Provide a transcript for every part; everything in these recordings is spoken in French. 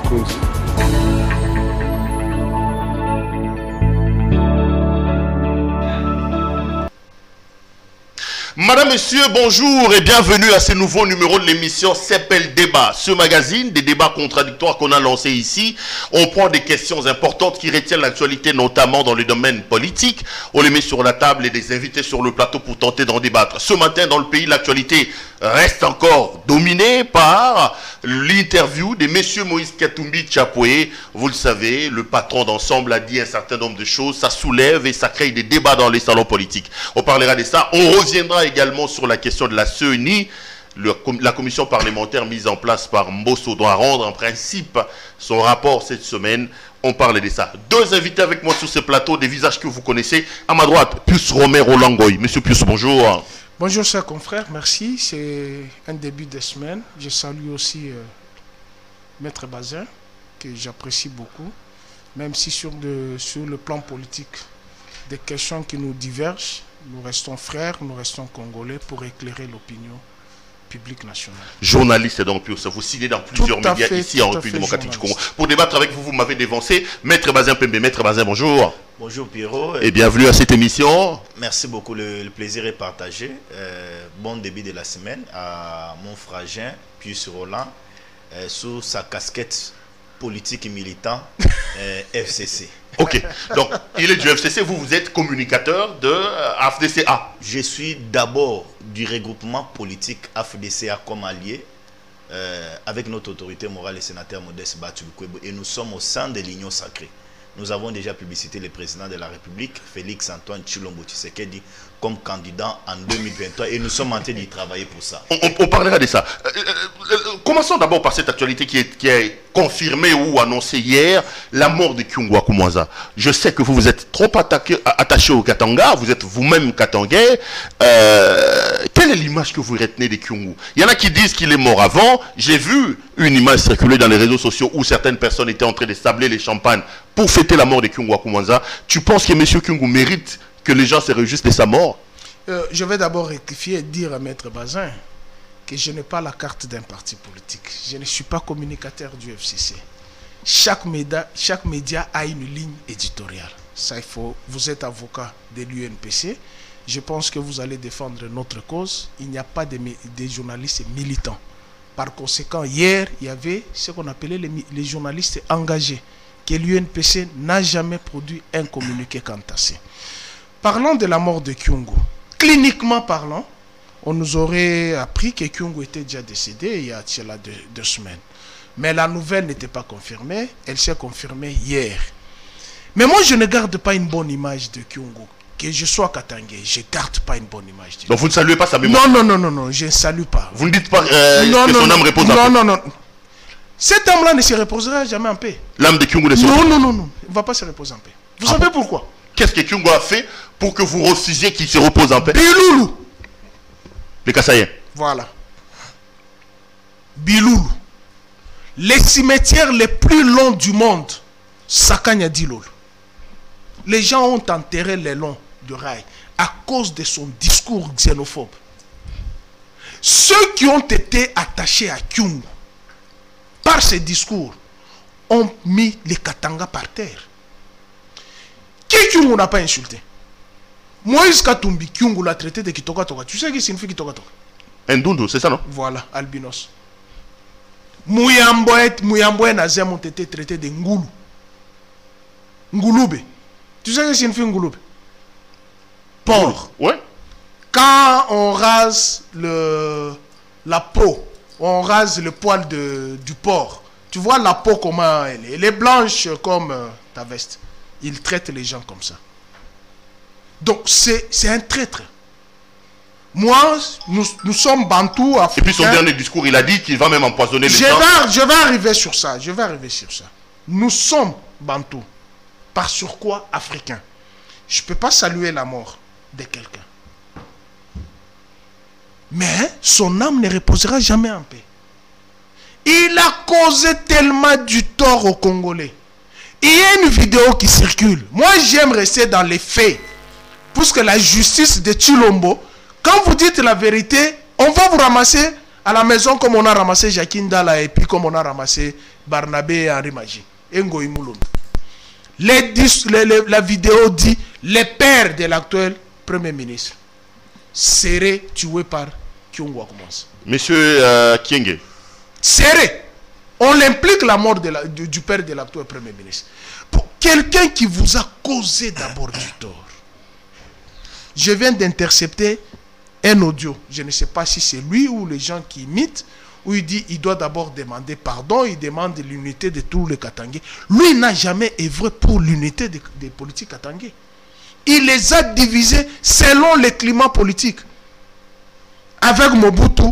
tous. Madame, Messieurs, bonjour et bienvenue à ce nouveau numéro de l'émission CEPEL Débat. Ce magazine, des débats contradictoires qu'on a lancé ici, on prend des questions importantes qui retiennent l'actualité, notamment dans le domaine politique. On les met sur la table et des invités sur le plateau pour tenter d'en débattre. Ce matin, dans le pays, l'actualité reste encore dominée par l'interview de M. Moïse Katumbi Tchapoué. Vous le savez, le patron d'Ensemble a dit un certain nombre de choses. Ça soulève et ça crée des débats dans les salons politiques. On parlera de ça. On reviendra également sur la question de la CENI. La commission parlementaire mise en place par Mbosso doit rendre en principe son rapport cette semaine. On parle de ça. Deux invités avec moi sur ce plateau, des visages que vous connaissez. À ma droite, Pius Romero Langoy. Monsieur Pius, bonjour. Bonjour, chers confrères, merci. C'est un début de semaine. Je salue aussi Maître Bazin, que j'apprécie beaucoup, même si sur le plan politique, des questions qui nous divergent, nous restons frères, nous restons congolais pour éclairer l'opinion publique nationale. Journaliste donc, Pius, vous signez dans plusieurs médias ici en République démocratique du Congo. Pour débattre avec vous, vous m'avez dévancé. Maître Bazin Pembe, Maître Bazin, bonjour. Bonjour Pierrot. Et bienvenue à cette émission. Merci beaucoup, le plaisir est partagé. Bon début de la semaine à mon frangin Pius Roland sous sa casquette politique et militant FCC. Ok, donc il est du FCC, vous êtes communicateur de AFDCA. Je suis d'abord du regroupement politique AFDCA comme allié avec notre autorité morale, le sénateur Modeste Batulukwebo, et nous sommes au sein de l'Union sacrée. Nous avons déjà publicité le président de la République, Félix Antoine Tshilombo Tshisekedi, comme candidat en 2023 et nous sommes en train d'y travailler pour ça. On parlera de ça. Commençons d'abord par cette actualité qui est confirmée ou annoncée hier, la mort de Kyungu Akumwaza. Je sais que vous êtes trop attaché au Katanga, vous êtes vous-même katangais. Quelle est l'image que vous retenez de Kyungu? Il y en a qui disent qu'il est mort avant. J'ai vu une image circuler dans les réseaux sociaux où certaines personnes étaient en train de sabler les champagnes pour fêter la mort de Kyungu Akumwaza. Tu penses que M. Kyungu mérite que les gens se réjouissent de sa mort? Je vais d'abord rectifier et dire à Maître Bazin que je n'ai pas la carte d'un parti politique. Je ne suis pas communicateur du FCC. Chaque média a une ligne éditoriale. Ça, il faut. Vous êtes avocat de l'UNPC. Je pense que vous allez défendre notre cause. Il n'y a pas de journalistes militants. Par conséquent, hier, il y avait ce qu'on appelait les journalistes engagés, que l'UNPC n'a jamais produit un communiqué quant à ça. Parlons de la mort de Kyungu. Cliniquement parlant, on nous aurait appris que Kyungu était déjà décédé il y a deux semaines. Mais la nouvelle n'était pas confirmée, elle s'est confirmée hier. Mais moi, je ne garde pas une bonne image de Kyungu. Que je sois katangais, je ne garde pas une bonne image de Kyungu. Donc vous ne saluez pas sa mémoire? Non, je ne salue pas. Vous ne dites pas que son âme repose en paix? Non. Cette âme-là ne se reposera jamais en paix. L'âme de Kyungu ne se repose? Non. Elle ne va pas se reposer en paix. Vous savez pourquoi? Qu'est-ce que Kyungu a fait pour que vous refusiez qu'il se repose en paix? Biloulou. Les Kassaïens. Voilà. Biloulou. Les cimetières les plus longs du monde, Sakanya Dilol. Les gens ont enterré les longs de rail à cause de son discours xénophobe. Ceux qui ont été attachés à Kyungu par ce discours ont mis les Katanga par terre. Qui Kyungu n'a pas insulté? Moïse Katumbi, Kyungu l'a traité de Kitoka Toka. Tu sais ce qui signifie Kitoka Toka? Ndundu, c'est ça, non? Voilà, albinos. Mouyamboé et Nazem ont été traités de Ngoulou. Ngouloube. Tu sais ce que signifie Ngouloube? Porc. Ouais. Quand on rase la peau, on rase le poil du porc. Tu vois la peau comment elle est? Elle est blanche comme ta veste. Ils traitent les gens comme ça. Donc c'est un traître. Moi, nous sommes bantous africains. Et puis son dernier discours, il a dit qu'il va même empoisonner les gens. Je vais arriver sur ça. Nous sommes bantous. Par surcroît africains. Je ne peux pas saluer la mort de quelqu'un. Mais son âme ne reposera jamais en paix. Il a causé tellement du tort aux Congolais. Il y a une vidéo qui circule. Moi, j'aime rester dans les faits. Puisque la justice de Tshilombo, quand vous dites la vérité, on va vous ramasser À la maison, comme on a ramassé Jacqueline Dala et puis comme on a ramassé Barnabé et Henri Magie. Et Ngoï Mouloum. La vidéo dit les pères de l'actuel Premier ministre seraient tués par Kyungu Akumans. Monsieur Kienge. Seraient. On l'implique la mort du père de l'actuel Premier ministre. Pour quelqu'un qui vous a causé d'abord du tort. Je viens d'intercepter un audio. Je ne sais pas si c'est lui ou les gens qui imitent. Où il dit il doit d'abord demander pardon. Il demande l'unité de tous les Katangais. Lui n'a jamais œuvré pour l'unité des politiques Katangais. Il les a divisés selon les climats politiques. Avec Mobutu,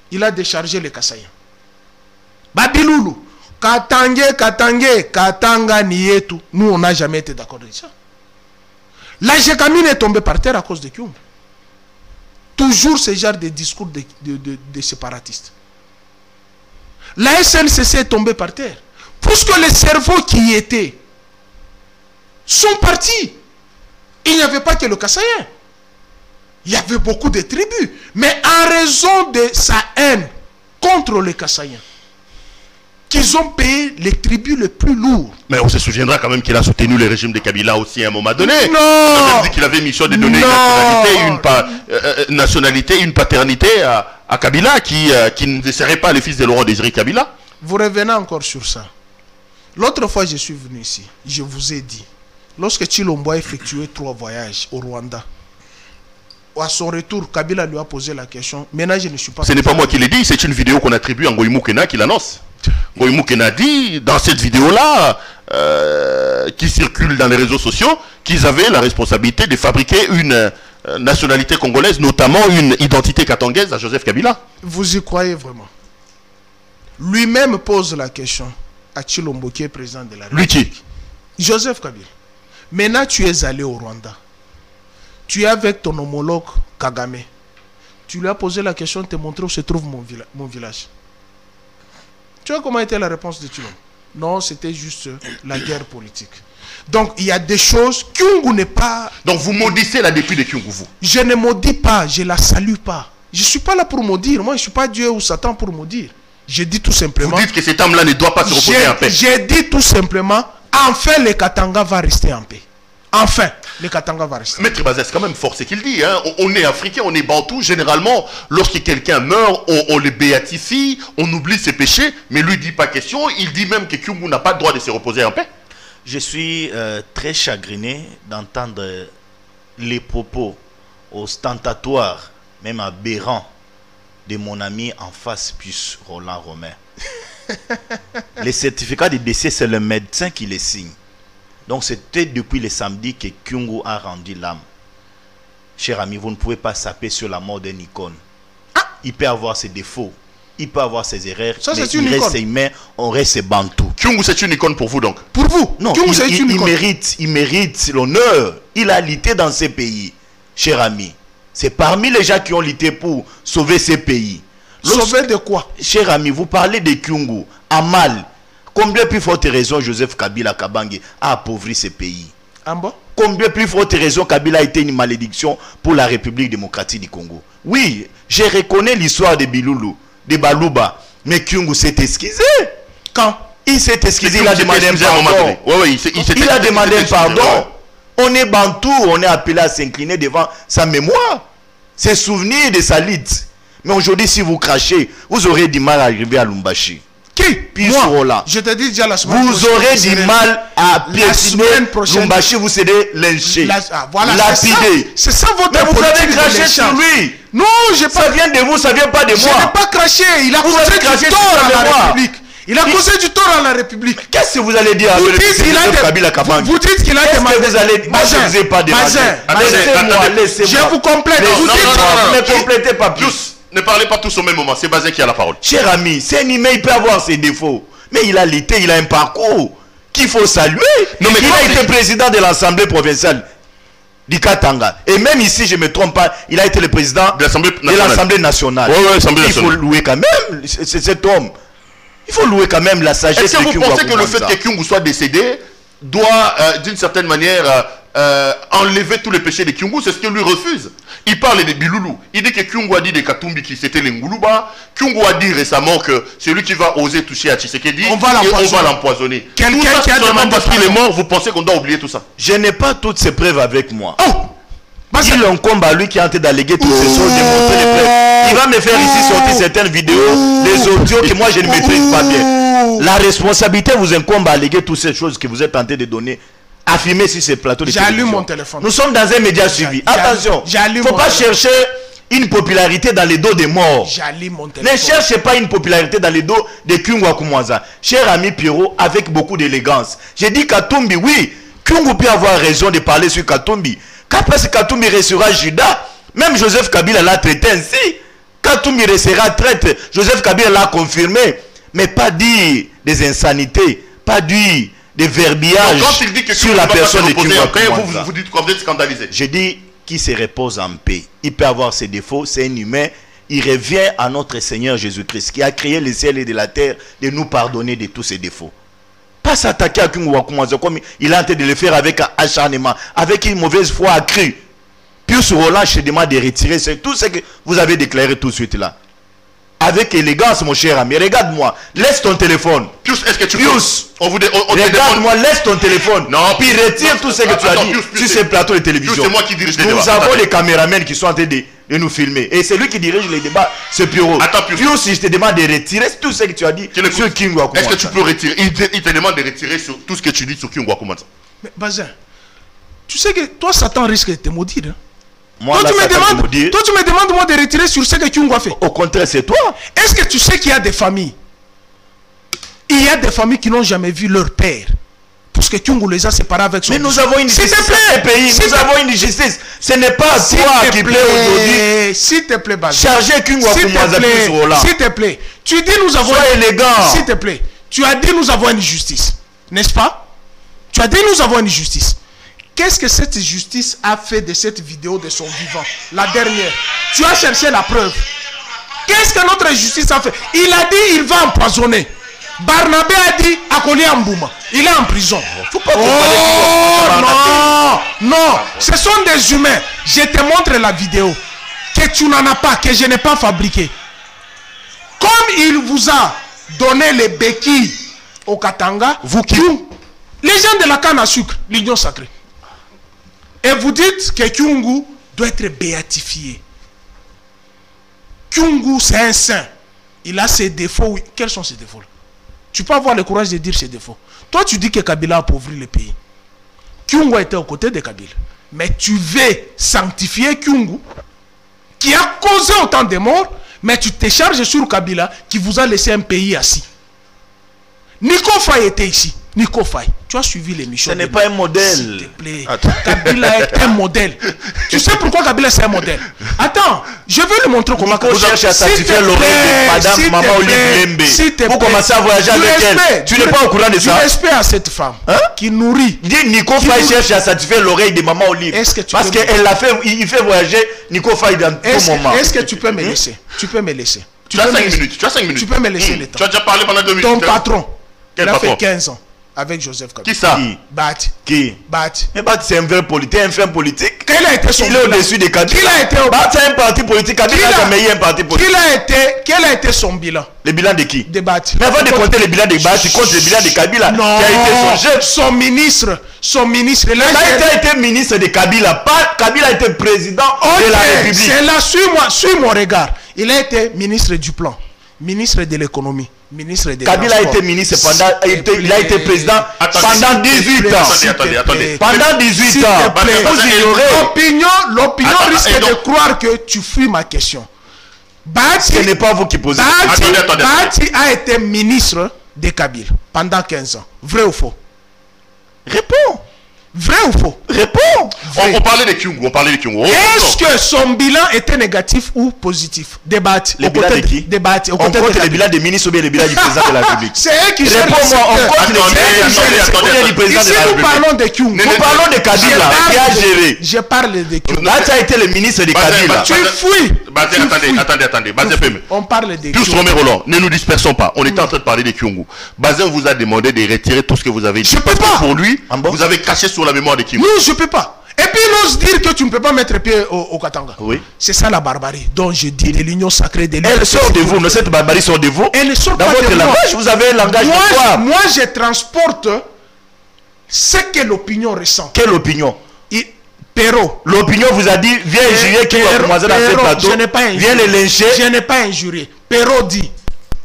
il a déchargé les Kassaïens. Babiloulou, Katanga, Nietu. Nous, on n'a jamais été d'accord avec ça. La Jekamine est tombée par terre à cause de Kyungu. Toujours ce genre de discours de séparatistes. La SNCC est tombée par terre. Puisque les cerveaux qui y étaient sont partis. Il n'y avait pas que le Kassaïen. Il y avait beaucoup de tribus. Mais en raison de sa haine contre les Kassaïens, qu'ils ont payé les tribus les plus lourds. Mais on se souviendra quand même qu'il a soutenu le régime de Kabila aussi à un moment donné. Non. Il a même dit qu'il avait mission de donner une nationalité, une paternité à Kabila qui ne serait pas le fils de Laurent Désiré Kabila. Vous revenez encore sur ça. L'autre fois je suis venu ici, je vous ai dit, lorsque Chilombo a effectué 3 voyages au Rwanda, à son retour, Kabila lui a posé la question. Maintenant, je ne suis pas... Ce n'est pas moi qui l'ai dit, c'est une vidéo qu'on attribue à Ngoï Moukena qui l'annonce. Ngoï Moukena dit, dans cette vidéo-là, qui circule dans les réseaux sociaux, qu'ils avaient la responsabilité de fabriquer une nationalité congolaise, notamment une identité katangaise à Joseph Kabila. Vous y croyez vraiment? Lui-même pose la question à Chilombo, qui est président de la République. Lui qui? Joseph Kabila. Maintenant, tu es allé au Rwanda. Tu es avec ton homologue Kagame. Tu lui as posé la question de te montrer où se trouve mon village. Tu vois comment était la réponse de Chilombo? Non, c'était juste la guerre politique. Donc, il y a des choses... Kyungu n'est pas... Donc, vous maudissez la députée de Kyungu, vous? Je ne maudis pas, je la salue pas. Je ne suis pas là pour maudire. Moi, je ne suis pas Dieu ou Satan pour maudire. Je dis tout simplement... Vous dites que cet homme-là ne doit pas se reposer en paix. J'ai dit tout simplement, enfin, le Katanga va rester en paix. Enfin, le Katanga va rester. Maître Bazet, c'est quand même fort ce qu'il dit. Hein. On est africain, on est bantou. Généralement, lorsque quelqu'un meurt, on le béatifie, on oublie ses péchés. Mais lui, il ne dit pas question. Il dit même que Kyungu n'a pas le droit de se reposer en paix. Je suis très chagriné d'entendre les propos ostentatoires, même aberrants, de mon ami en face, plus Roland Romain. Les certificats de décès, c'est le médecin qui les signe. Donc c'était depuis le samedi que Kyungu a rendu l'âme. Cher ami, vous ne pouvez pas saper sur la mort d'un icône. Il peut avoir ses défauts, il peut avoir ses erreurs, ça, mais il reste humain, on reste bantou. Kyungu, c'est une icône pour vous donc? Pour vous? Non, Kyungu, il mérite l'honneur. Il a lutté dans ces pays, cher ami. C'est parmi les gens qui ont lutté pour sauver ces pays. Sauver de quoi? Cher ami, vous parlez de Kyungu, à mal. Combien plus forte raison Joseph Kabila Kabange a appauvri ces pays? En bas? Combien plus forte raison Kabila a été une malédiction pour la République démocratique du Congo? Oui, je reconnais l'histoire de Biloulou, de Balouba, mais Kyungu s'est excusé. Quand? Il s'est excusé, il a demandé un pardon. Il a demandé un pardon. On est bantou, on est appelé à s'incliner devant sa mémoire, ses souvenirs de sa lutte. Mais aujourd'hui, si vous crachez, vous aurez du mal à arriver à Lumbashi. Qui? Moi, je te dis déjà la semaine prochaine. Vous aurez du mal à piétiner Lumbashi, vous serez lynché. Voilà, lapidé. C'est ça votre politique. Mais vous avez craché sur lui. Non, ça vient de vous, ça vient pas de moi. Je n'ai pas craché. Il a causé du tort à la République. Il a causé du tort à la République. Qu'est-ce que vous allez dire à vous dites qu'il a demandé. Vous allez... Moi, je ne vous ai pas demandé. Laissez-moi. Je vous complète. Vous dites ne complétez pas plus. Ne parlez pas tous au même moment, c'est Bazin qui a la parole. Cher ami, c'est un humain, il peut avoir ses défauts. Mais il a lutté, il a un parcours qu'il faut saluer. Non, mais il a été président de l'Assemblée provinciale du Katanga. Et même ici, je ne me trompe pas, il a été le président de l'Assemblée nationale. Il faut louer quand même cet homme. Il faut louer quand même la sagesse. Est-ce que vous pensez que le fait que Kyungu soit décédé doit, d'une certaine manière, enlever tous les péchés de Kyungu? C'est ce que lui refuse. Il parle de Biloulou. Il dit que Kyungu a dit de Katumbi qui c'était les Ngoulouba. Kyungu a dit récemment que celui qui va oser toucher à Tshisekedi, on va l'empoisonner. Quelqu'un qui a demandé parce qu'il est mort, vous pensez qu'on doit oublier tout ça? Je n'ai pas toutes ces preuves avec moi. Oh! Il en combat lui qui est en train d'alléguer toutes ces choses, démontrer les preuves. Il va me faire ici sortir certaines vidéos, des audios que moi je ne maîtrise pas bien. La responsabilité vous incombe à alléguer toutes ces choses que vous êtes tenté de donner, affirmer sur ces plateaux de télévision. J'allume mon téléphone. Nous sommes dans un média suivi. Attention, il ne faut pas chercher une popularité dans les dos des morts. J'allume mon téléphone. Ne cherchez pas une popularité dans les dos de Kyungu Akumwaza. Cher ami Pierrot, avec beaucoup d'élégance. J'ai dit Katumbi, oui, Kyungu peut avoir raison de parler sur Katumbi. Qu'après Katumbi restera Judas, même Joseph Kabila l'a traité ainsi. Katumbi restera traître, Joseph Kabila l'a confirmé. Mais pas dire des insanités, pas dire des verbiages sur la personne de Kyungu Akumwaza. Vous dites quoi? Vous êtes scandalisé. Je dis qu'il se repose en paix. Il peut avoir ses défauts, c'est un humain. Il revient à notre Seigneur Jésus-Christ qui a créé le ciel et de la terre de nous pardonner de tous ses défauts. Pas s'attaquer à Kyungu Akumwaza comme il a tenté de le faire avec un acharnement, avec une mauvaise foi accrue. Pius Roland, je te demande de retirer tout ce que vous avez déclaré tout de suite là. Avec élégance, mon cher ami. Regarde-moi. Laisse ton téléphone. Pius, est-ce que tu Pius, regarde-moi, laisse ton téléphone. Non, puis retire tout ce que tu as dit sur ces plateaux de télévision. C'est moi qui dirige les débats. Nous avons des caméramans qui sont en train de nous filmer. Et c'est lui qui dirige les débats, c'est Pierrot. Attends, Pius, je te demande de retirer tout ce que tu as dit sur Kyungu Akumwaza. Est-ce que tu peux retirer? Il te demande de retirer sur tout ce que tu dis sur Kyungu Akumwaza. Mais Bazin, tu sais que toi, Satan risque de te maudire. Hein? Moi, toi, tu me demandes moi de retirer sur ce que Kyungu a fait. Au contraire, c'est toi. Est-ce que tu sais qu'il y a des familles? Il y a des familles qui n'ont jamais vu leur père. Parce que Kyungu les a séparés avec son... Mais nous avons une justice dans ce pays. Nous avons une justice. Ce n'est pas toi qui plaît aujourd'hui. S'il te plaît, Bazin. Chargez Kyungu Akumwaza plus Roland. S'il te plaît. Tu dis nous avons... Sois élégant. S'il te plaît. Tu as dit nous avons une justice. N'est-ce pas? Tu as dit nous avons une justice. Qu'est-ce que cette justice a fait de cette vidéo de son vivant? La dernière. Tu as cherché la preuve. Qu'est-ce que notre justice a fait? Il a dit il va empoisonner. Barnabé a dit Akoli Ambouma. Il est en prison. Non. Ce sont des humains. Je te montre la vidéo. Que tu n'en as pas, que je n'ai pas fabriqué. Comme il vous a donné les béquilles au Katanga, les gens de la canne à sucre, l'union sacrée. Et vous dites que Kyungu doit être béatifié. Kyungu, c'est un saint. Il a ses défauts. Oui. Quels sont ses défauts? Tu peux avoir le courage de dire ses défauts. Toi, tu dis que Kabila a appauvri le pays. Kyungu a été aux côtés de Kabila. Mais tu veux sanctifier Kyungu, qui a causé autant de morts, mais tu te charges sur Kabila, qui vous a laissé un pays assis. Nico Faye était ici. Nico Faye, tu as suivi l'émission. Ce n'est pas un modèle. S'il te plaît. Kabila est un modèle. Tu sais pourquoi Kabila c'est un modèle? Attends, je vais lui montrer comment. Vous cherchez à satisfaire l'oreille de Madame Maman Olive Lembe. Vous commencez à voyager avec elle. Tu n'es pas au courant de ça? Du respect à cette femme qui nourrit. Dis Nico Faye cherche à satisfaire l'oreille de Maman Olive. Parce qu'elle l'a fait, il fait voyager Nico Faye dans tout moment. Est-ce que tu peux me laisser? Tu peux me laisser. Tu as 5 minutes. Tu as 5 minutes. Tu peux me laisser le temps. Tu as déjà parlé pendant 2 minutes. Ton patron. Quel il a patron? fait 15 ans. Avec Joseph Kabila. Qui ça? Bati. Qui? Bati. Mais Bati c'est un vrai politique, un fin politique. Quel a été son bilan? Il est au-dessus des Kabila. Bati c'est un parti politique. Kabila n'a jamais eu un parti politique. Quel a été son bilan? Le bilan de qui? De Bati. Mais avant de compter le bilan de Bati, compte le bilan de Kabila. Non. Qui a été son chef. Son ministre. Là, il a été ministre de Kabila. Pas Kabila a été président de la République. C'est là, suis mon regard. Il a été ministre du plan, ministre de l'économie. Ministre des Kabila a été ministre pendant, il a été président pendant 18 ans. Attendez. Pendant 18 ans. Vous ignorez. L'opinion risque de croire que tu fuis ma question. Ce n'est pas vous qui posez. Bati a été ministre de Kabila pendant 15 ans. Vrai ou faux? Réponds. Vrai ou faux? Réponds. On parlait de Kyungu. Est-ce que son bilan était négatif ou positif? Débattre. Le bilan de qui? Débattre. On compte le bilan des ministres ou bien le bilan du président de la République? C'est eux qui gèrent. Réponds-moi, on compte le bilan du président de la République. Nous parlons de Kyungu. Nous parlons de Kabila qui a géré. Je parle de Kyungu. Là, tu as été le ministre de Kabila. Tu fuis. Attendez. Bazin, on parle de Pius Roland, ne nous dispersons pas. On était en train de parler de Kyungu. Bazin vous a demandé de retirer tout ce que vous avez dit. Je peux pas. Pour lui, vous avez craché sur la mémoire de Kyungu. Non, je peux pas. Et puis il ose dire que tu ne peux pas mettre pied au Katanga. Oui. C'est ça la barbarie dont je dis de l'union sacrée des Elle sort de vous, non, cette barbarie sort de vous. Elle ne sort dans pas votre de moi. langage, vous avez un langage de quoi? Moi, je transporte ce que l'opinion ressent. Quelle opinion? Perrault. L'opinion vous a dit, viens injurier qui va commencer dans ce plateau. Je n'ai pas injurié. Viens les lyncher. Je n'ai pas injurié. Perrault dit,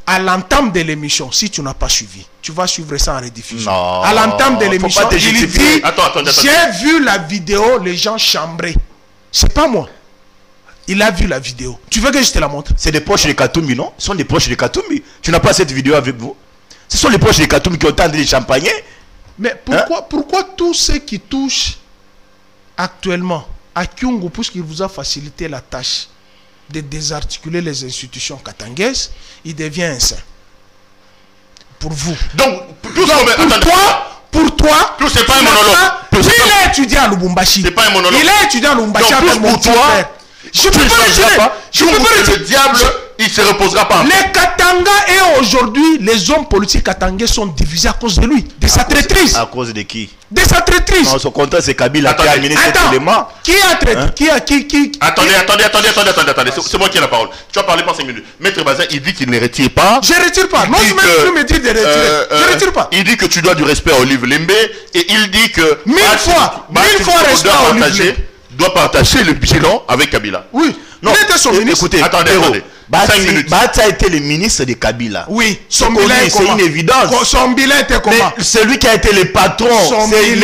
à l'entame de l'émission, si tu n'as pas suivi, tu vas suivre ça en rediffusion. Non, à l'entame de l'émission, faut pas te il justifier. dit, j'ai vu la vidéo, les gens chambrés. C'est pas moi. Il a vu la vidéo. Tu veux que je te la montre? C'est des proches de Katumbi, non? Ce sont des proches de Katumbi. Tu n'as pas cette vidéo avec vous? Ce sont les proches de Katumbi qui ont tendu les champagners. Mais pourquoi tous ceux qui touchent actuellement à Kyungu, puisqu'il vous a facilité la tâche de désarticuler les institutions katangaises, il devient un saint? Pour vous. Donc, pour toi, c'est pas un monologue. Il est étudiant à Lubumbashi. C'est pas un monologue. Il est étudiant à Lubumbashi. Donc, pour toi, je peux pas le diable, il se reposera pas. Les Katanga et aujourd'hui, les hommes politiques katangais sont divisés à cause de lui, de sa traîtrise. À cause de qui? De sa traîtrise. Non, son contrat, c'est Kabila qui a amené cet élément. Qui a traité? Attendez. C'est moi qui ai la parole. Tu as parlé pendant 5 minutes. Maître Bazin, il dit qu'il ne retire pas. Je ne retire pas. Non, je me dis de retirer. Je ne retire pas. Il dit que tu dois du respect à Olive Lembe et il dit que mille fois respect à Olive Lembe doit partager le bilan avec Kabila. Oui. Non, il était son ministre. Écoutez, attendez. 5 minutes. Bati a été le ministre de Kabila. Oui, son bilan est c'est une évidence. Son bilan était comment? Mais celui qui a été le patron, c'est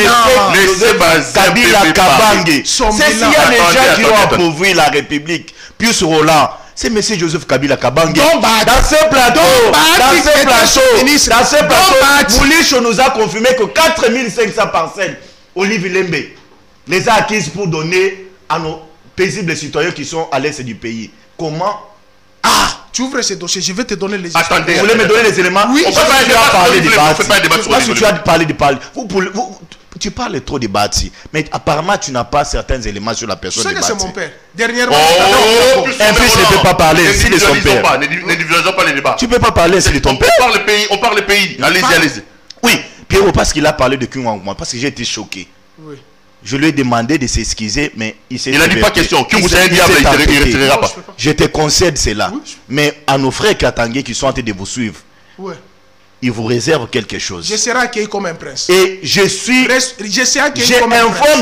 Kabila Kabange. C'est s'il y a des gens qui ont appauvri la République, plus Roland, c'est M. Joseph Kabila Kabange. Dans ce plateau, Moulicho nous a confirmé que 4500 parcelles, Olive Lembe les a acquises pour donner à nos paisibles citoyens qui sont à l'est du pays. Comment? Tu ouvres ce dossier, je vais te donner les éléments. Attendez, vous voulez me donner les éléments? Oui, tu as parlé de Bati. Tu parles trop de Bati. Mais apparemment, tu n'as pas certains éléments sur la personne de Bati. Tu sais que c'est mon père. Dernièrement, un fils ne peut pas parler s'il est son père. Ne divisons pas les débats. Tu ne peux pas parler s'il est ton père. On parle le pays. Allez-y. Oui, Pierrot, parce qu'il a parlé de Kyungu, parce que j'ai été choqué. Oui. Je lui ai demandé de s'excuser, mais il n'a dit pas question. Kyungu, c'est un diable, il ne retirera pas. Je te concède cela. Mais à nos frères katangais qui sont en train de vous suivre, ils vous réservent quelque chose. Je serai accueilli comme un prince. Et j'informe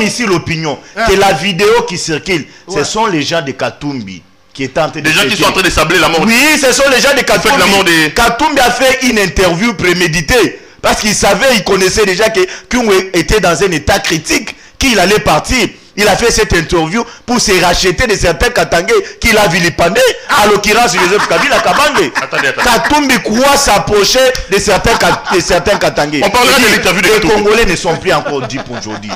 ici l'opinion que la vidéo qui circule, ce sont les gens de Katumbi qui étaient en train de... Les gens qui sont en train de sabler la mort. Oui, ce sont les gens de Katumbi. Katumbi a fait une interview préméditée parce qu'il savait, il connaissait déjà que Kyungu était dans un état critique, qu'il allait partir. Il a fait cette interview pour se racheter de certains Katangais qu'il a vilipendés, à l'occurrence Joseph Kabila Kabange. Katumbi croit s'approcher de certains Katangais. On parlera de l'interview de Les Congolais ne sont plus encore dits pour aujourd'hui.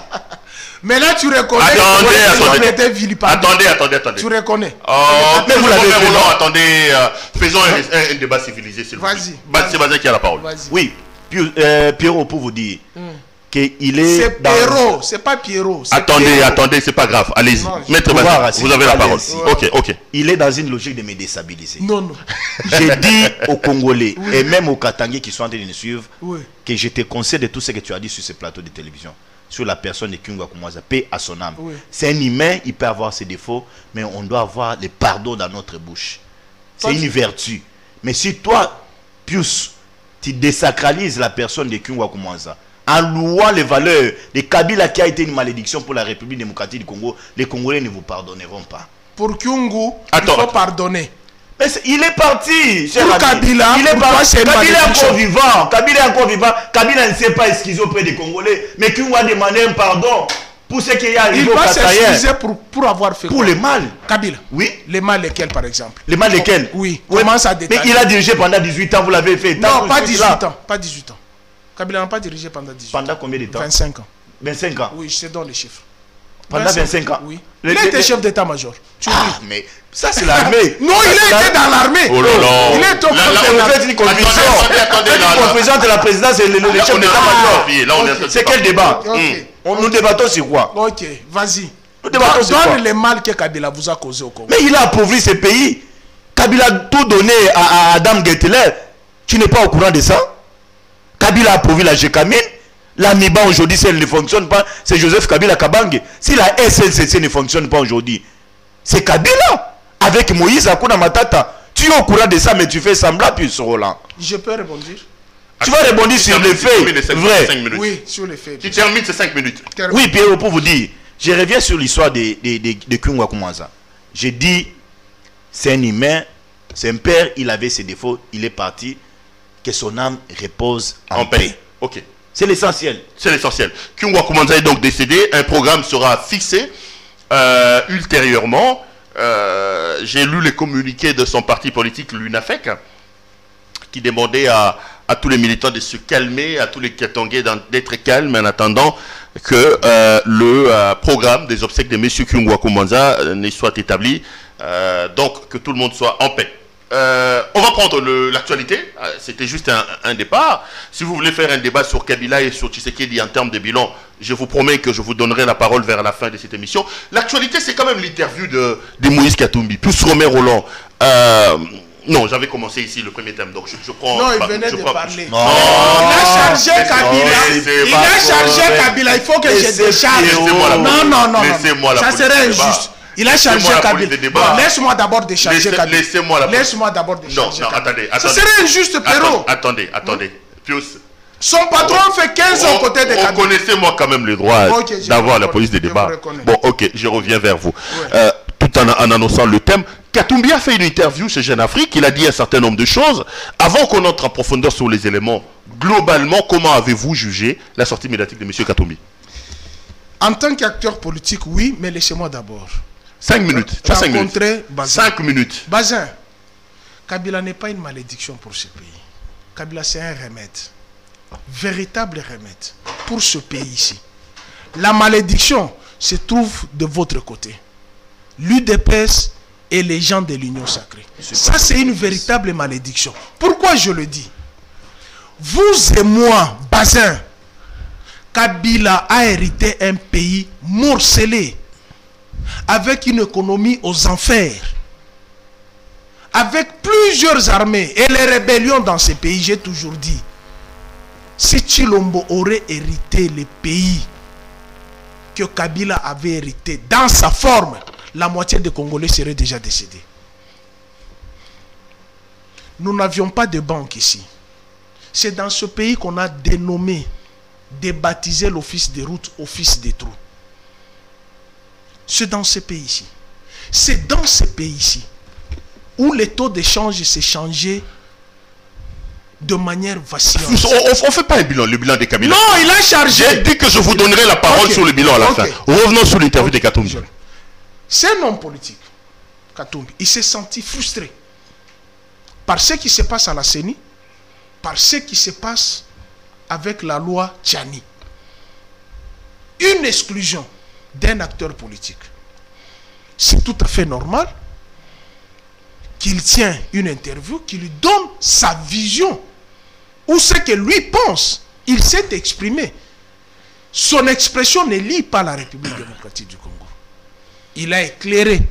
Mais là, tu reconnais. Attendez. Tu reconnais. Mais vous l'avez fait. Attendez, faisons un débat civilisé, s'il vous plaît. Vas-y. C'est Bazin qui a la parole. Oui, Pierrot, pour vous dire qu'il est. C'est Pierrot, c'est pas Pierrot. Attendez, c'est pas grave. Allez-y. Maître Bazin, vous avez la parole. Ok. Il est dans une logique de me déstabiliser. Non. J'ai dit aux Congolais et même aux Katangais qui sont en train de nous suivre que je te conseille de tout ce que tu as dit sur ce plateau de télévision. Sur la personne de Kyungu Akumaza, paix à son âme. C'est un humain, il peut avoir ses défauts, mais on doit avoir le pardon dans notre bouche. C'est une vertu. Mais si toi, Pius, tu désacralises la personne de Kyungu Akumaza, en louant les valeurs de Kabila qui a été une malédiction pour la République démocratique du Congo, les Congolais ne vous pardonneront pas. Pour Kyungu, il faut pardonner. Mais il est parti, cher pour Kabila, il est parti. Kabila est encore vivant. Kabila ne s'est pas excusé auprès des Congolais. Mais Kyungu a demandé un pardon pour ce qui est arrivé au Kataya. Il va s'excuser pour avoir fait pour quoi? le mal. Kabila. Oui. Les mal lesquels, par exemple? Les mal lesquels? Oui. Commence à détailler. Mais il a dirigé pendant 18 ans, vous l'avez fait. Non, pas 18 ans. Pas 18 ans. Kabila n'a pas dirigé pendant 18 ans. Pendant combien de temps? 25 ans. 25 ans. Oui, je te donne les chiffres. Pendant 25 ans. Oui. Il était chef d'état-major. Mais ça c'est l'armée. Non, il était dans l'armée. Oh là là. Il est au vous faites une confusion. Une confusion entre la présidence et le chef d'état-major. C'est quel débat? Nous débattons sur quoi? Ok, vas-y. Nous débattons sur quoi? Donne les mal que Kabila vous a causé au Congo. Mais il a appauvri ce pays. Kabila a tout donné à Adam Guetteler. Tu n'es pas au courant de ça? Kabila a appauvri la Gécamine. L'AMIBA aujourd'hui, si elle ne fonctionne pas, c'est Joseph Kabila Kabange. Si la SNCC ne fonctionne pas aujourd'hui, c'est Kabila. Avec Moïse Akuna Matata. Tu es au courant de ça, mais tu fais semblant, puis ce Roland. Je peux rebondir? Tu vas rebondir sur les faits. Vrai. Oui, sur les faits. Tu termines ces 5 minutes. Oui, Pierrot, pour vous dire, je reviens sur l'histoire de Kungwa Koumanza. J'ai dit, c'est un humain, c'est un père, il avait ses défauts, il est parti, que son âme repose en paix. Ok. C'est l'essentiel. C'est l'essentiel. Kungwa Koumanza est donc décédé. Un programme sera fixé ultérieurement. J'ai lu les communiqués de son parti politique, l'UNAFEC, qui demandait à tous les militants de se calmer, à tous les Katangais d'être calmes en attendant que le programme des obsèques de M. Kungwa Koumanza ne soit établi, donc que tout le monde soit en paix. On va prendre l'actualité. C'était juste un départ. Si vous voulez faire un débat sur Kabila et sur Tshisekedi en termes de bilan, je vous promets que je vous donnerai la parole vers la fin de cette émission. L'actualité, c'est quand même l'interview de Moïse Katumbi, plus Romain Roland. Non, j'avais commencé ici le premier thème, donc je prends... Non, il venait de parler. Non. Il a chargé Kabila. Il a chargé Kabila. Il faut que je décharge. Non. Ça serait injuste. Il a chargé Kabila. Laisse-moi d'abord décharger Kabila. Laisse-moi d'abord décharger Kabila. Non, attendez. Ce serait injuste, Perrault. Attendez. Pius. Son patron fait 15 ans aux côtés de Kabila. Connaissez-moi quand même le droit d'avoir la police des débats. Bon, ok, je reviens vers vous. Tout en annonçant le thème, Katumbi a fait une interview chez Jeune Afrique. Il a dit un certain nombre de choses. Avant qu'on entre en profondeur sur les éléments, globalement, comment avez-vous jugé la sortie médiatique de M. Katumbi? En tant qu'acteur politique, oui, mais laissez-moi d'abord 5 minutes. Tu as 5 minutes. 5 minutes. Bazin, Kabila n'est pas une malédiction pour ce pays. Kabila, c'est un remède. Véritable remède pour ce pays-ci. La malédiction se trouve de votre côté. L'UDPS et les gens de l'Union sacrée. Ça, c'est une véritable malédiction. Pourquoi je le dis? Vous et moi, Bazin, Kabila a hérité un pays morcelé, avec une économie aux enfers, avec plusieurs armées et les rébellions dans ces pays. J'ai toujours dit, si Tshilombo aurait hérité les pays que Kabila avait hérité dans sa forme, la moitié des Congolais seraient déjà décédés. Nous n'avions pas de banque ici. C'est dans ce pays qu'on a dénommé, débaptisé l'office des routes, office des trous. C'est dans ce pays-ci. C'est dans ce pays-ci où les taux d'échange s'est changé de manière vacillante. On ne fait pas un bilan, le bilan de Kabila. Non, il a chargé. J'ai dit que je vous donnerai la parole sur le bilan à la fin. Revenons sur l'interview de Katumbi. C'est un homme politique, Katumbi. Il s'est senti frustré par ce qui se passe à la CENI, par ce qui se passe avec la loi Tchani. Une exclusion d'un acteur politique. C'est tout à fait normal qu'il tient une interview, qu'il lui donne sa vision ou ce que lui pense. Il s'est exprimé. Son expression ne lie pas la République démocratique du Congo. Il a éclairé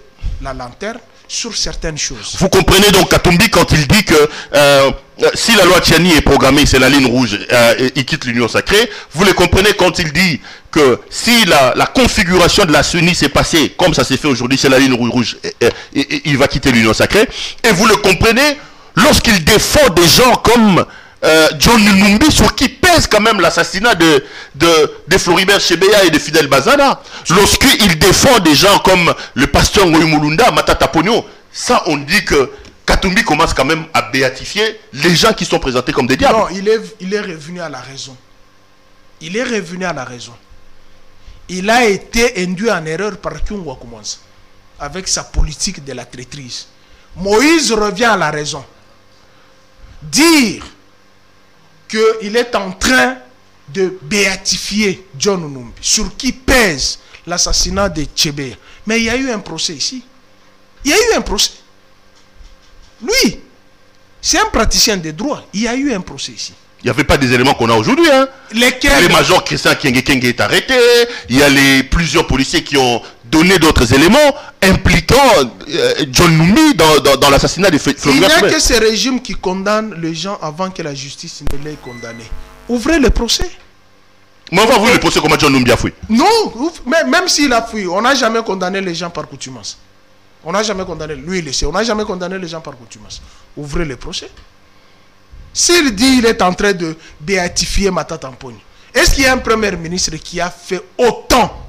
la lanterne sur certaines choses. Vous comprenez donc Katumbi quand il dit que si la loi Tchani est programmée, c'est la ligne rouge, il quitte l'Union sacrée. Vous le comprenez quand il dit que si la configuration de la CENI s'est passée comme ça s'est fait aujourd'hui, c'est la ligne rouge, il va quitter l'Union sacrée. Et vous le comprenez lorsqu'il défend des gens comme John Numbi, sur qui pèse quand même l'assassinat de Floribert Chebeya et de Fidel Bazana. Lorsqu'il défend des gens comme le pasteur Ngoï Mulunda, Matata Pogno, ça on dit que Katumbi commence quand même à béatifier les gens qui sont présentés comme des diables. Non, il est revenu à la raison. Il est revenu à la raison. Il a été induit en erreur par Kungwa Koumanza avec sa politique de la traîtrise. Moïse revient à la raison. Dire qu'il est en train de béatifier John Numbi, sur qui pèse l'assassinat de Chebeya. Mais il y a eu un procès ici. Il y a eu un procès. Lui, c'est un praticien des droits. Il y a eu un procès ici. Il n'y avait pas des éléments qu'on a aujourd'hui. Hein. Le major Christian Kenge est arrêté. Il y a plusieurs policiers qui ont donné d'autres éléments impliquant John Numbi dans l'assassinat de Floribert. Il n'y a que ce régime qui condamne les gens avant que la justice ne l'ait condamné. Ouvrez le procès. Mais on va vous le procès comme John Numbi a fui. Non, mais même s'il a fui, on n'a jamais condamné les gens par coutumance. On n'a jamais condamné, lui il le sait, on n'a jamais condamné les gens par coutumance. Ouvrez le procès. S'il dit qu'il est en train de béatifier Matata Mponyo, est-ce qu'il y a un premier ministre qui a fait autant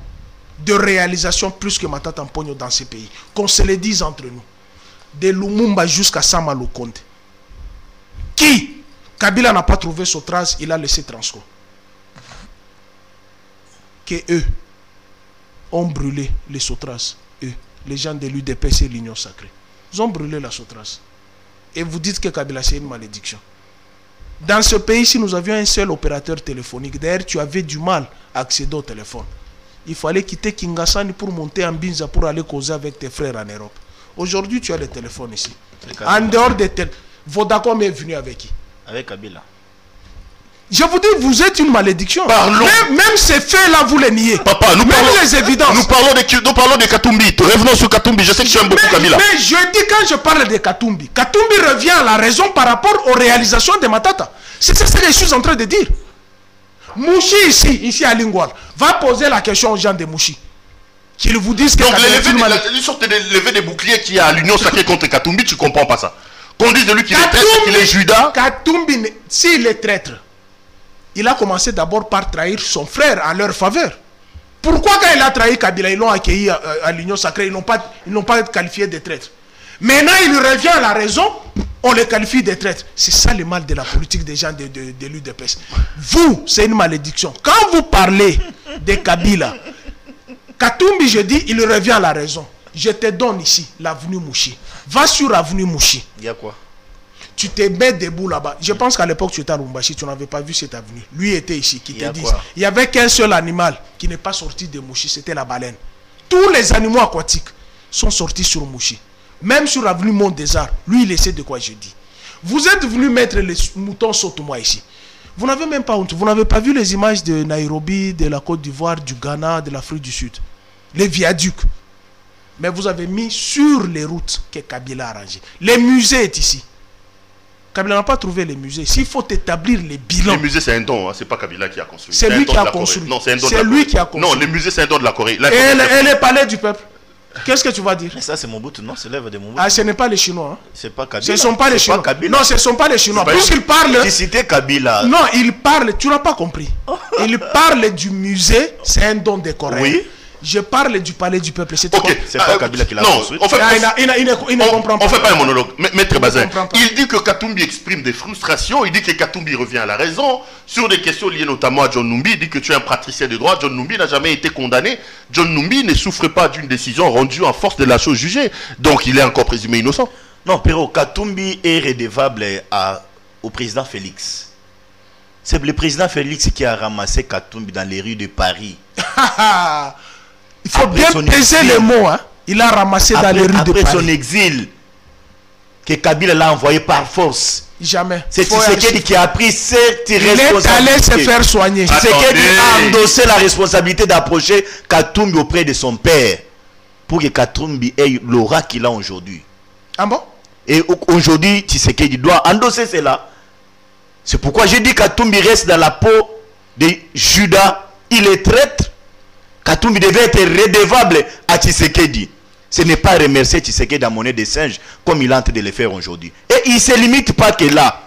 de réalisations plus que Matata Mponyo dans ces pays? Qu'on se le dise entre nous. De Lumumba jusqu'à Sama Lukonde. Qui? Kabila n'a pas trouvé son trace, il a laissé Transco. Que eux ont brûlé les Sotras, eux, les gens de l'UDPS et l'Union Sacrée. Ils ont brûlé la Sotras. Et vous dites que Kabila c'est une malédiction. Dans ce pays, si nous avions un seul opérateur téléphonique, d'ailleurs tu avais du mal à accéder au téléphone. Il fallait quitter Kingasani pour monter en Binza pour aller causer avec tes frères en Europe. Aujourd'hui, tu as le téléphone ici. En dehors des téléphones, Vodacom est venu avec qui? Avec Kabila. Je vous dis, vous êtes une malédiction. Même ces faits-là, vous les niez. Papa, même les évidences. Nous parlons de Katumbi. Revenons sur Katumbi. Je sais que tu aimes beaucoup Kabila. Mais je dis, quand je parle de Katumbi, Katumbi revient à la raison par rapport aux réalisations de Matata. C'est ce que je suis en train de dire. Mouchi ici à Lingoual, va poser la question aux gens de Mouchi. Qu'ils vous disent que... Donc, une sorte de lever des boucliers qu'il y a à l'Union Sacrée contre Katumbi, tu ne comprends pas ça. Qu'on dise de lui qu'il est traître, qu'il est Judas. Katumbi, s'il est traître, il a commencé d'abord par trahir son frère en leur faveur. Pourquoi quand il a trahi Kabila, ils l'ont accueilli à l'Union Sacrée, ils n'ont pas qualifié de traître. Maintenant, il revient à la raison, on les qualifie de traîtres. C'est ça le mal de la politique des gens de l'UDPS. Vous, c'est une malédiction. Quand vous parlez de Kabila, Katumbi, je dis, il revient à la raison. Je te donne ici l'avenue Mouchi. Va sur l'avenue Mouchi. Il y a quoi? Tu te mets debout là-bas. Je pense qu'à l'époque, tu étais à Rumbashi, tu n'avais pas vu cette avenue. Lui était ici, qui te dit. Il n'y avait qu'un seul animal qui n'est pas sorti de Mouchi, c'était la baleine. Tous les animaux aquatiques sont sortis sur Mouchi. Même sur l'avenue Mont des Arts, lui, il sait de quoi je dis. Vous êtes venu mettre les moutons Sotomois ici. Vous n'avez même pas honte. Vous n'avez pas vu les images de Nairobi, de la Côte d'Ivoire, du Ghana, de l'Afrique du Sud. Les viaducs. Mais vous avez mis sur les routes que Kabila a arrangé. Les musées est ici. Kabila n'a pas trouvé les musées. S'il faut établir les bilans. Les musées, c'est un don. Hein. C'est pas Kabila qui a construit. C'est lui qui a construit. Non, c'est un don. C'est lui qui a construit. Non, les musées, c'est un don de la Corée. Et les palais du peuple. Qu'est-ce que tu vas dire? Mais ça, c'est Mobutu, non? C'est l'œuvre de Mobutu. Ah, ce n'est pas les Chinois. Hein. C'est pas Kabila. Ce ne sont pas les Chinois. Non, ce ne sont pas les Chinois. Puisqu'il parle. Tu citais Kabila. Non, il parle. Tu n'as pas compris. Il parle du musée. C'est un don des Coréens. Oui. Je parle du palais du peuple. C'est pas Kabila qui l'a construit. Il ne comprend pas. On ne fait pas un monologue. Maître Bazin, il dit que Katumbi exprime des frustrations. Il dit que Katumbi revient à la raison sur des questions liées notamment à John Numbi. Il dit que tu es un praticien de droit. John Numbi n'a jamais été condamné. John Numbi ne souffre pas d'une décision rendue en force de la chose jugée. Donc il est encore présumé innocent. Non, Pero, Katumbi est redevable au président Félix. C'est le président Félix qui a ramassé Katumbi dans les rues de Paris. Il faut bien peser les mots. Hein. Il a ramassé dans les rues de Paris. Après son exil, que Kabila l'a envoyé par force. Jamais. C'est Tshisekedi qui a pris cette responsabilité. Il est allé se faire soigner. Tshisekedi a endossé la responsabilité d'approcher Katumbi auprès de son père. Pour que Katumbi ait l'aura qu'il a aujourd'hui. Ah bon? Et aujourd'hui, Tshisekedi doit endosser cela. C'est pourquoi j'ai dit que Katumbi reste dans la peau de Judas. Il est traître. Katumbi devait être redevable à Tshisekedi. Ce n'est pas remercier Tshisekedi à monnaie des singes comme il est en train de le faire aujourd'hui. Et il ne se limite pas que là.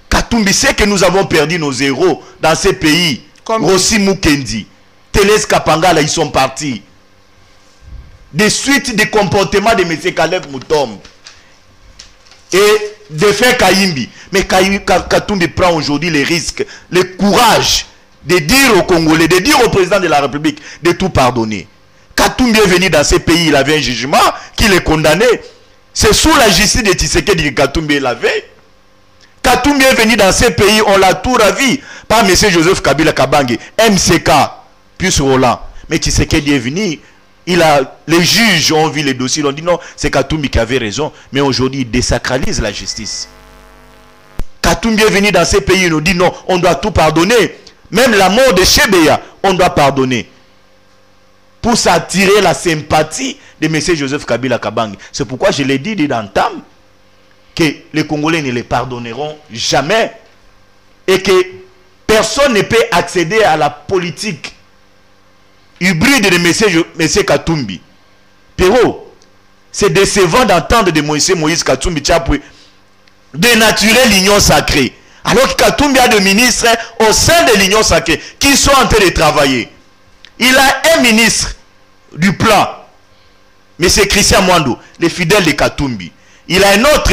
Katumbi sait que nous avons perdu nos héros dans ces pays. Comme Rossi Mukendi, Thélès Kapangala, ils sont partis. Des suites de comportements de M. Caleb Moutombe et de faire Kayimbi. Mais Katumbi prend aujourd'hui les risques, le courage de dire aux Congolais, de dire au président de la République de tout pardonner. Katumbi est venu dans ces pays, il avait un jugement qui le condamnait. C'est sous la justice de Tshisekedi que Katumbi l'avait. Katumbi est venu dans ces pays, on l'a tout ravi par M. Joseph Kabila Kabange, MCK, plus Roland. Mais Tshisekedi est venu, les juges ont vu les dossiers, ils ont dit non, c'est Katumbi qui avait raison. Mais aujourd'hui, il désacralise la justice. Katumbi est venu dans ces pays, il nous dit non, on doit tout pardonner. Même la mort de Chebeya, on doit pardonner. Pour s'attirer la sympathie de M. Joseph Kabila Kabange. C'est pourquoi je l'ai dit d'entame que les Congolais ne les pardonneront jamais. Et que personne ne peut accéder à la politique hybride de M. Katumbi. Pero, c'est décevant d'entendre de Moïse Katumbi Tchapoué dénaturer l'union sacrée. Alors que Katumbi a des ministres au sein de l'union sacrée qui sont en train de travailler. Il a un ministre du plan, M. Christian Mwando, le fidèle de Katumbi. Il a un autre,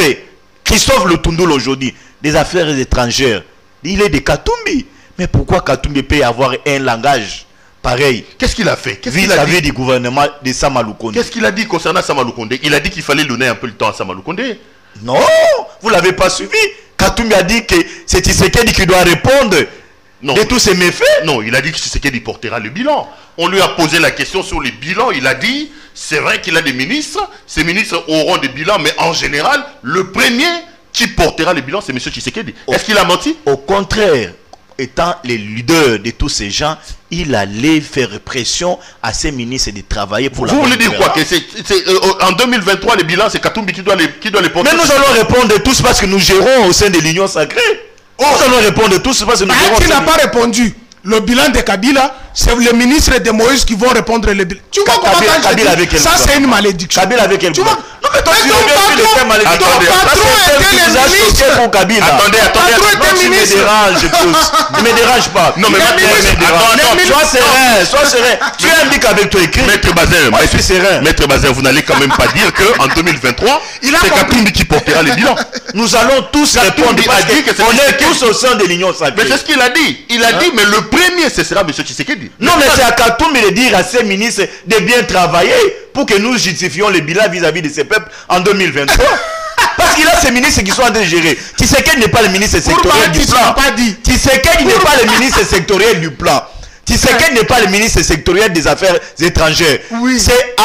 Christophe Lutundu aujourd'hui, des affaires étrangères. Il est de Katumbi. Mais pourquoi Katumbi peut avoir un langage pareil? Qu'est-ce qu'il a fait? Vis-à-vis du gouvernement de Sama Lukonde. Qu'est-ce qu'il a dit concernant Sama Lukonde? Il a dit qu'il fallait donner un peu le temps à Sama Lukonde. Non, vous ne l'avez pas suivi. Katumbi a dit que c'est Tshisekedi qui doit répondre de tous ces méfaits. Non, il a dit que Tshisekedi portera le bilan. On lui a posé la question sur les bilans. Il a dit, c'est vrai qu'il a des ministres. Ces ministres auront des bilans, mais en général, le premier qui portera le bilan, c'est M. Tshisekedi. Est-ce qu'il a menti? Au contraire, étant le leader de tous ces gens, il allait faire pression à ses ministres de travailler pour la... Vous voulez dire quoi? En 2023, les bilans, c'est Katumbi qui doit les porter. Mais nous allons répondre tous parce que nous gérons au sein de l'Union sacrée. Nous allons répondre tous parce que nous gérons... Qui n'a pas répondu? Le bilan de Kabila, c'est le ministre de Moïse qui vont répondre le bilan. Tu vois comment Kabila avec elle? Ça, c'est une malédiction. Kabila avec elle. Tu vois? Non, mais toi, tu reviens Ton patron était le ministre. Attendez. Ne me dérange pas. Non, mais sois serein. Tu indiques avec toi écrit. Maître Bazin, vous n'allez quand même pas dire qu'en 2023, c'est Katumbi qui portera les bilans. Nous allons tous répondre parce qu'on est tous au sein de l'Union sacrée. Mais c'est ce qu'il a dit. Il a dit, mais le premier, ce sera M. Tshisekedi. Non, mais c'est à Katumbi de dire à ses ministres de bien travailler pour que nous justifions les bilans vis-à-vis de ces peuples en 2023. Parce qu'il a ces ministres qui sont en train de gérer. Tshisekedi n'est pas le ministre sectoriel du plan. Tshisekedi n'est pas le ministre sectoriel du plan. Tshisekedi n'est pas le ministre sectoriel des affaires étrangères. Oui. C'est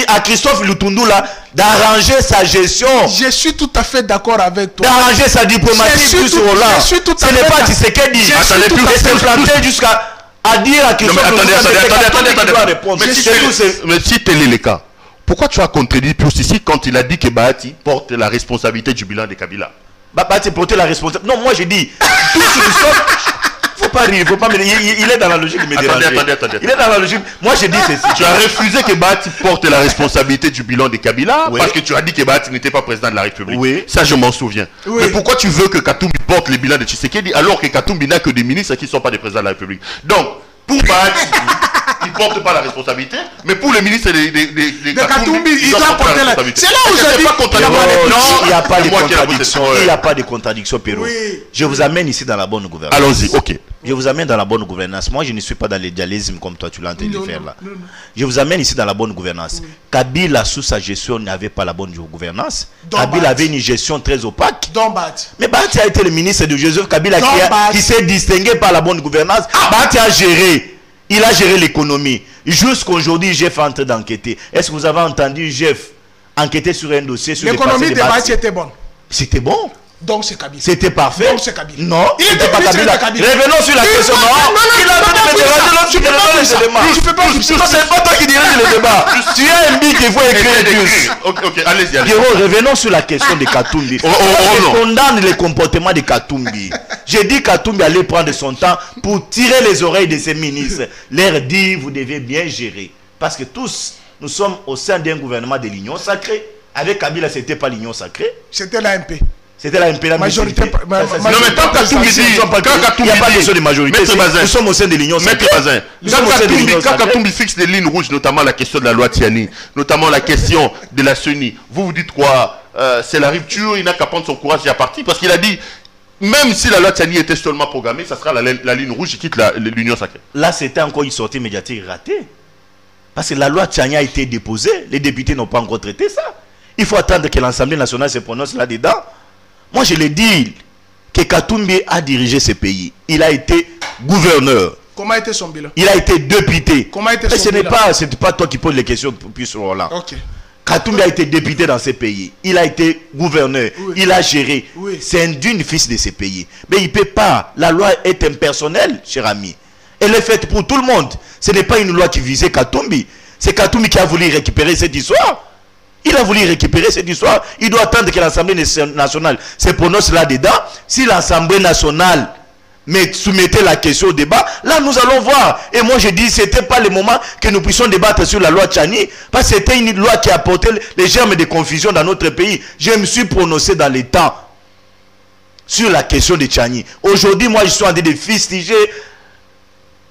à Christophe Lutundu là d'arranger sa gestion. Je suis tout à fait d'accord avec toi. D'arranger sa diplomatie plus au là. Ce n'est pas Tshisekedi. Il s'est planté jusqu'à dire à Christophe Lutundu. Mais si tel est le cas, pourquoi tu as contredit plus ici quand il a dit que Bahati porte la responsabilité du bilan de Kabila? Bahati porte la responsabilité. Non, moi j'ai dit, tous nous sommes... Faut pas rire, faut pas me dire. Il est dans la logique de me déranger. Attendez. Il est dans la logique. Moi j'ai dit ceci. Tu as refusé que Bahati porte la responsabilité du bilan de Kabila parce que tu as dit que Bahati n'était pas président de la République. Oui. Ça, je m'en souviens. Oui. Mais pourquoi tu veux que Katumbi porte le bilan de Tshisekedi alors que Katumbi n'a que des ministres qui ne sont pas des présidents de la République? Donc, pour Bahati, il ne porte pas la responsabilité, mais pour les ministres de Katumbi, il doit porter la responsabilité. C'est là où je dis il n'y a pas de contradiction. Il n'y a pas de contradiction, Péro. Je vous amène ici dans la bonne gouvernance. Allons-y, ok. Je vous amène dans la bonne gouvernance. Moi, je ne suis pas dans le dialysme comme toi, tu l'as en train de faire là. Non. Je vous amène ici dans la bonne gouvernance. Oui. Kabila, sous sa gestion, n'avait pas la bonne gouvernance. Kabila avait une gestion très opaque. Mais Bahati a été le ministre de Joseph Kabila qui s'est distingué par la bonne gouvernance. Bahati a géré. Il a géré l'économie. Jusqu'aujourd'hui, Jeff est en train d'enquêter. Est-ce que vous avez entendu Jeff enquêter sur un dossier sur l'économie de Bahati était bonne. C'était bon. Donc c'est Kabila. C'était parfait. Donc c'est Kabila. Non, il n'était pas Kabila. Revenons sur la question. Il a en train de me déranger. Tu peux pas faire ça. C'est pas toi qui dirige le débat. Tu as un bic qu'il faut écrire. Ok, allez-y. Revenons sur la question de Katumbi. Je condamne le comportement de Katumbi. J'ai dit Katumbi allait prendre son temps pour tirer les oreilles de ses ministres. Leur dire, vous devez bien gérer. Parce que tous, nous sommes au sein d'un gouvernement de l'Union sacrée. Avec Kabila, ce n'était pas l'Union sacrée. C'était l'AMP. C'était la MP, la majorité. Non, mais quand Katumbi dit, il n'y a pas de question de majorité. Nous sommes au sein de l'Union sacrée. Quand Katumbi fixe des lignes rouges, notamment la question de la loi Tiani, notamment la question de la CENI, vous dites quoi? C'est la rupture, il n'a qu'à prendre son courage et à partir. Parce qu'il a dit, même si la loi Tiani était seulement programmée, ça sera la ligne rouge qui quitte l'Union sacrée. Là, c'était encore une sortie médiatique ratée. Parce que la loi Tiani a été déposée, les députés n'ont pas encore traité ça. Il faut attendre que l'Assemblée nationale se prononce là-dedans. Moi, je l'ai dit que Katumbi a dirigé ce pays. Il a été gouverneur. Comment était son bilan? Il a été député. Comment était son bilan? Ce n'est pas toi qui poses les questions plus sur Roland. Ok. Katumbi a été député dans ce pays. Il a été gouverneur. Oui. Il a géré. Oui. C'est un d'une fils de ce pays. Mais il ne peut pas. La loi est impersonnelle, cher ami. Elle est faite pour tout le monde. Ce n'est pas une loi qui visait Katumbi. C'est Katumbi qui a voulu récupérer cette histoire. Il a voulu récupérer cette histoire. Il doit attendre que l'Assemblée nationale se prononce là-dedans. Si l'Assemblée nationale Mais soumettez la question au débat. Là, nous allons voir. Et moi, je dis, ce n'était pas le moment que nous puissions débattre sur la loi Tchani. Parce que c'était une loi qui apportait les germes de confusion dans notre pays. Je me suis prononcé dans les temps sur la question de Tchani. Aujourd'hui, moi, je suis en train de fustiger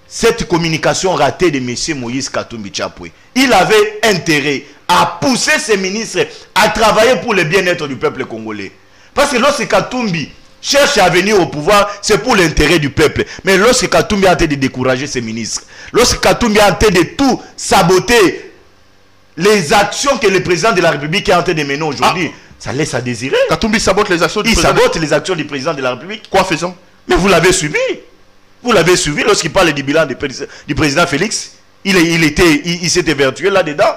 cette communication ratée de M. Moïse Katumbi Chapwe. Il avait intérêt à pousser ses ministres à travailler pour le bien-être du peuple congolais. Parce que lorsque Katumbi cherche à venir au pouvoir, c'est pour l'intérêt du peuple. Mais lorsque Katumbi a en train de décourager ses ministres, lorsque Katumbi a en train de tout saboter les actions que le président de la République est en train de mener aujourd'hui, ça laisse à désirer. Katumbi sabote les actions du président. Il sabote les actions du président de la République. Quoi faisant? Mais vous l'avez suivi. Vous l'avez suivi lorsqu'il parle du bilan du président Félix. Il s'était vertueux là-dedans.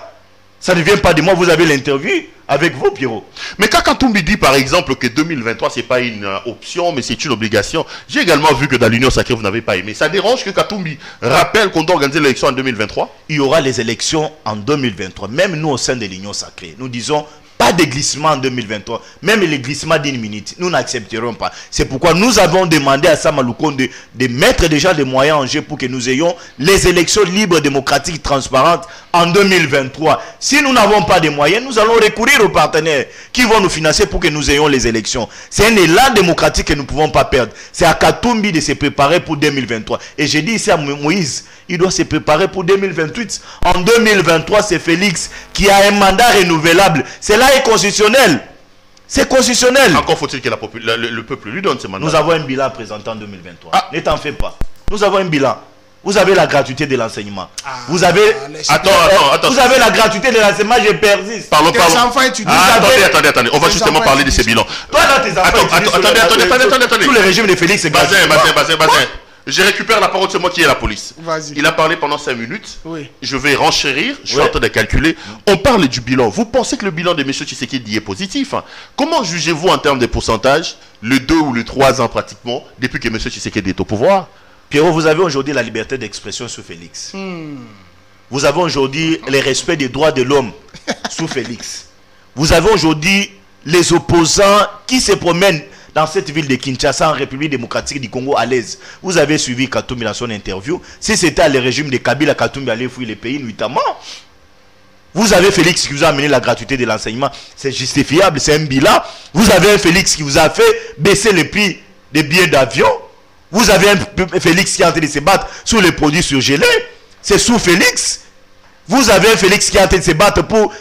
Ça ne vient pas de moi, vous avez l'interview avec vous, Pierrot. Mais quand Katumbi dit par exemple que 2023 ce n'est pas une option, mais c'est une obligation, j'ai également vu que dans l'Union Sacrée, vous n'avez pas aimé. Ça dérange que Katumbi rappelle qu'on doit organiser l'élection en 2023? Il y aura les élections en 2023. Même nous au sein de l'Union Sacrée, nous disons pas de glissement en 2023. Même les glissements d'une minute, nous n'accepterons pas. C'est pourquoi nous avons demandé à Sama Lukonde de mettre déjà des moyens en jeu pour que nous ayons les élections libres, démocratiques, transparentes en 2023. Si nous n'avons pas de moyens, nous allons recourir aux partenaires qui vont nous financer pour que nous ayons les élections. C'est un élan démocratique que nous ne pouvons pas perdre. C'est à Katumbi de se préparer pour 2023. Et j'ai dit ici à Moïse, il doit se préparer pour 2028. En 2023, c'est Félix qui a un mandat renouvelable. Cela est constitutionnel. C'est constitutionnel. Encore faut-il que le peuple lui donne ce mandat. Nous avons un bilan présenté en 2023. Ne t'en fais pas. Nous avons un bilan. Vous avez la gratuité de l'enseignement. Vous avez... Attends. Vous avez la gratuité de l'enseignement, je persiste. Parlons. Enfants étudiants. Attendez. On va justement parler de ces bilans. Toi, là, tes enfants Attendez. Tout le régime de Félix, c'est gratuit. Bazin. Je récupère la parole, c'est moi qui ai la police. Vas-y. Il a parlé pendant 5 minutes. Oui. Je vais renchérir. Je suis en train de calculer. On parle du bilan. Vous pensez que le bilan de M. Tshisekedi est positif? Comment jugez-vous en termes de pourcentage le 2 ou le 3 ans pratiquement depuis que M. Tshisekedi est au pouvoir? Pierrot, vous avez aujourd'hui la liberté d'expression sous Félix. Vous avez aujourd'hui le respect des droits de l'homme sous Félix. Vous avez aujourd'hui les opposants qui se promènent dans cette ville de Kinshasa en République démocratique du Congo à l'aise. Vous avez suivi Katumbi dans son interview. Si c'était le régime de Kabila, Katumbi allait fuir le pays nuitamment. Vous avez Félix qui vous a amené la gratuité de l'enseignement. C'est justifiable, c'est un bilan. Vous avez un Félix qui vous a fait baisser le prix des billets d'avion. Vous avez un Félix qui est en train de se battre sur les produits surgelés. C'est sous Félix. Vous avez un Félix qui est en train de se battre pour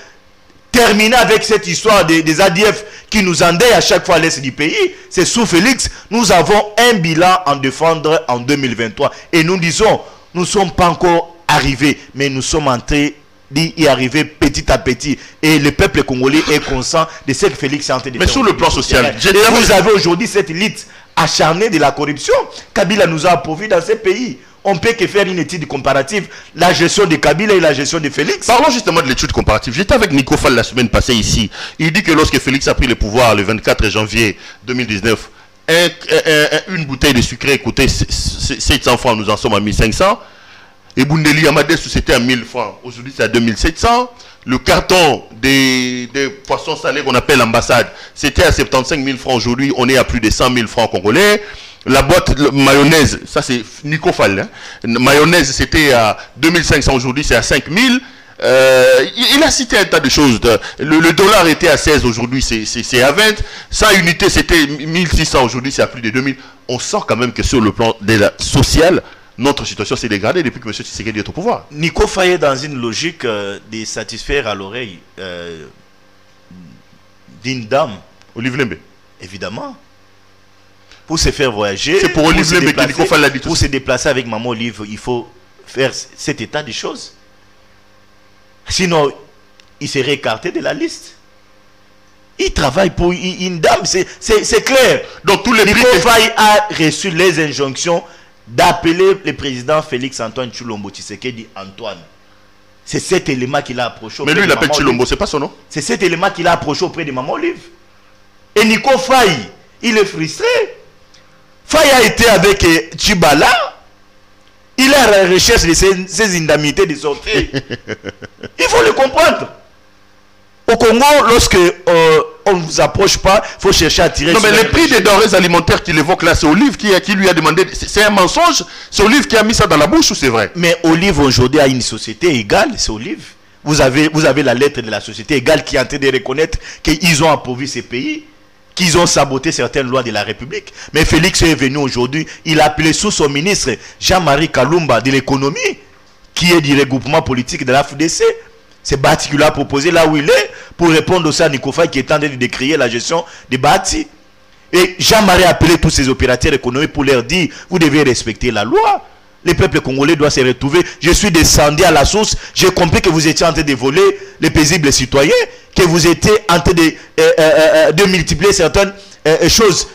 terminer avec cette histoire des ADF qui nous endeuillent à chaque fois à l'est du pays. C'est sous Félix. Nous avons un bilan à défendre en 2023. Et nous disons, nous ne sommes pas encore arrivés, mais nous sommes en train d'y arriver petit à petit. Et le peuple congolais est conscient de ce que Félix est en train de faire. Mais sur le plan social, vous avez aujourd'hui cette élite acharnée de la corruption. Kabila nous a appauvris dans ce pays. On ne peut que faire une étude comparative, la gestion de Kabila et la gestion de Félix. Parlons justement de l'étude comparative. J'étais avec Nico Fall la semaine passée ici. Il dit que lorsque Félix a pris le pouvoir le 24 janvier 2019, une bouteille de sucre coûtait 700 francs, nous en sommes à 1500. Et Bundeli Amadès, c'était à 1000 francs. Aujourd'hui, c'est à 2700. Le carton des poissons salés qu'on appelle l'ambassade, c'était à 75 000 francs. Aujourd'hui, on est à plus de 100 000 francs congolais. La boîte mayonnaise, ça c'est Nico Fall. Hein. Mayonnaise, c'était à 2500. Aujourd'hui, c'est à 5000. Il a cité un tas de choses. Le dollar était à 16. Aujourd'hui, c'est à 20. 100 unités, c'était 1600. Aujourd'hui, c'est à plus de 2000. On sent quand même que sur le plan social, notre situation s'est dégradée depuis que M. Tshisekedi est au pouvoir. Nico Faye est dans une logique de satisfaire à l'oreille d'une dame. Olive Lembe. Évidemment. Pour se faire voyager, c'est pour Olive Lembe que Nico Faye l'a dit. Pour se déplacer avec Maman Olive, il faut faire cet état des choses. Sinon, il serait écarté de la liste. Il travaille pour une dame, c'est clair. Donc tous les Nico Faye a reçu les injonctions d'appeler le président Félix Antoine Tshilombo Tshisekedi Antoine. C'est cet élément qu'il a approché. Mais lui, il appelle Tshilombo, c'est pas son nom. C'est cet élément qu'il a approché auprès de Maman Olive. Et Nico Faye, il est frustré. Faye a été avec Tchibala. Il est à la recherche de ses indemnités de sortie. Il faut le comprendre. Au Congo, lorsque on ne vous approche pas, il faut chercher à tirer. Non, mais les prix des denrées alimentaires qu'il évoque là, c'est Olive qui lui a demandé. C'est un mensonge? C'est Olive qui a mis ça dans la bouche ou c'est vrai? Mais Olive aujourd'hui a une société égale, c'est Olive. Vous avez la lettre de la société égale qui est en train de reconnaître qu'ils ont appauvri ces pays, qu'ils ont saboté certaines lois de la République. Mais Félix est venu aujourd'hui, il a appelé sous son ministre Jean-Marie Kalumba de l'économie, qui est du regroupement politique de la FDC. C'est Bati qui l'a proposé là où il est, pour répondre aussi à Nicofa qui est en train de décrier la gestion des Bati. Et Jean-Marie a appelé tous ces opérateurs économiques pour leur dire, vous devez respecter la loi. Les peuples congolais doivent se retrouver. Je suis descendu à la source. J'ai compris que vous étiez en train de voler les paisibles citoyens, que vous étiez en train de multiplier certaines choses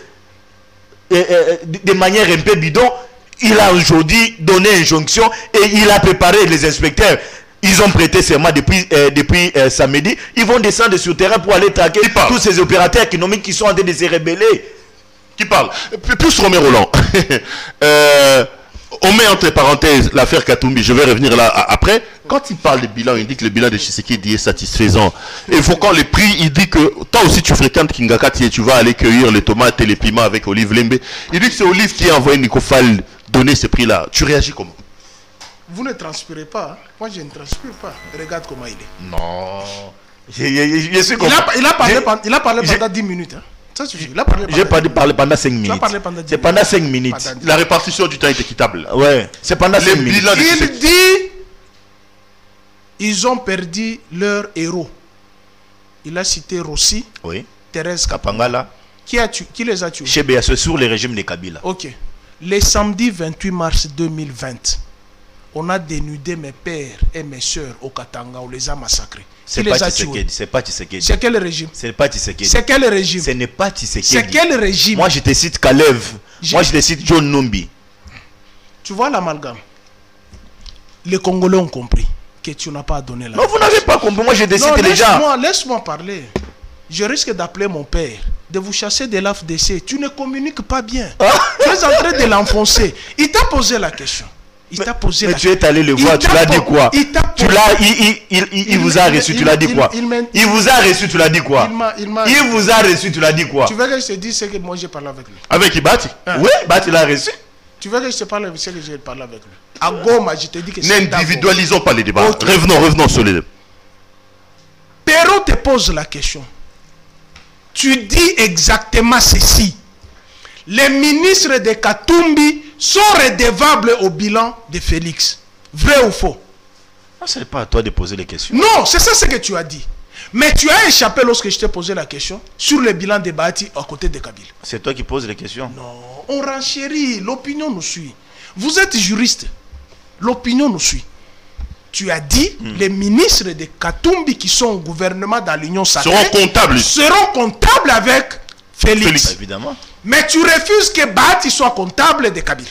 de manière un peu bidon. Il a aujourd'hui donné injonction et il a préparé les inspecteurs. Ils ont prêté serment depuis samedi. Ils vont descendre sur le terrain pour aller traquer tous ces opérateurs économiques qui sont en train de se rebeller. Qui parle? Plus Romain Roland. On met entre parenthèses l'affaire Katumbi, je vais revenir là après. Quand il parle de bilan, il dit que le bilan de Tshisekedi est satisfaisant. Évoquant les prix, il dit que toi aussi tu fréquentes Kingakati et tu vas aller cueillir les tomates et les piments avec Olive Lembe. Il dit que c'est Olive qui a envoyé Nicofal donner ces prix-là. Tu réagis comment? Vous ne transpirez pas. Hein? Moi, je ne transpire pas. Regarde comment il est. Non. Il a parlé pendant 10 minutes. Hein? J'ai parlé pendant 5 minutes. C'est pendant 5 minutes. La répartition du temps est équitable. Ouais, c'est pendant 5 minutes. Il dit ils ont perdu leur héros. Il a cité Rossi, oui. Thérèse Kapangala. Qui les a tués? Chez BSE sur le régime de Kabila. Ok. Le samedi 28 mars 2020, on a dénudé mes pères et mes soeurs au Katanga, on les a massacrés. C'est pas Tshisekedi. C'est quel régime? C'est pas Tshisekedi. C'est quel régime? Ce n'est pas Tshisekedi. C'est quel régime? Moi je te cite Kalev. Moi je te cite John Numbi. Tu vois l'amalgame? Les Congolais ont compris que tu n'as pas donné la Non, vous n'avez pas compris. Moi je te cite les gens. Laisse-moi parler. Je risque d'appeler mon père, de vous chasser de l'AFDC. Tu ne communiques pas bien. Tu es en train de l'enfoncer. Il t'a posé la question. Il t'a posé la question. Mais tu es allé le voir, tu l'as dit quoi? Il vous a reçu, tu l'as dit quoi? Il vous a reçu, tu l'as dit quoi? Il vous a reçu, tu l'as dit quoi? Tu veux que je te dise ce que moi j'ai parlé avec lui? Avec Ibati? Oui, Bati l'a reçu. Tu veux que je te parle de ce que j'ai parlé avec lui? À Goma, je te dis que c'est. N'individualisons pas les débats. Okay. Revenons sur les débats. Perrault te pose la question. Tu dis exactement ceci. Les ministres de Katumbi sont redevables au bilan de Félix. Vrai ou faux? Non, ce n'est pas à toi de poser les questions. Non, c'est ça ce que tu as dit. Mais tu as échappé lorsque je t'ai posé la question sur le bilan de Bati à côté de Kabila. C'est toi qui poses les questions. Non, on renchérit. L'opinion nous suit. Vous êtes juriste. L'opinion nous suit. Tu as dit les ministres de Katumbi qui sont au gouvernement dans l'Union sacrée seront comptables avec Félix. Évidemment. Mais tu refuses que Bati soit comptable de Kabila.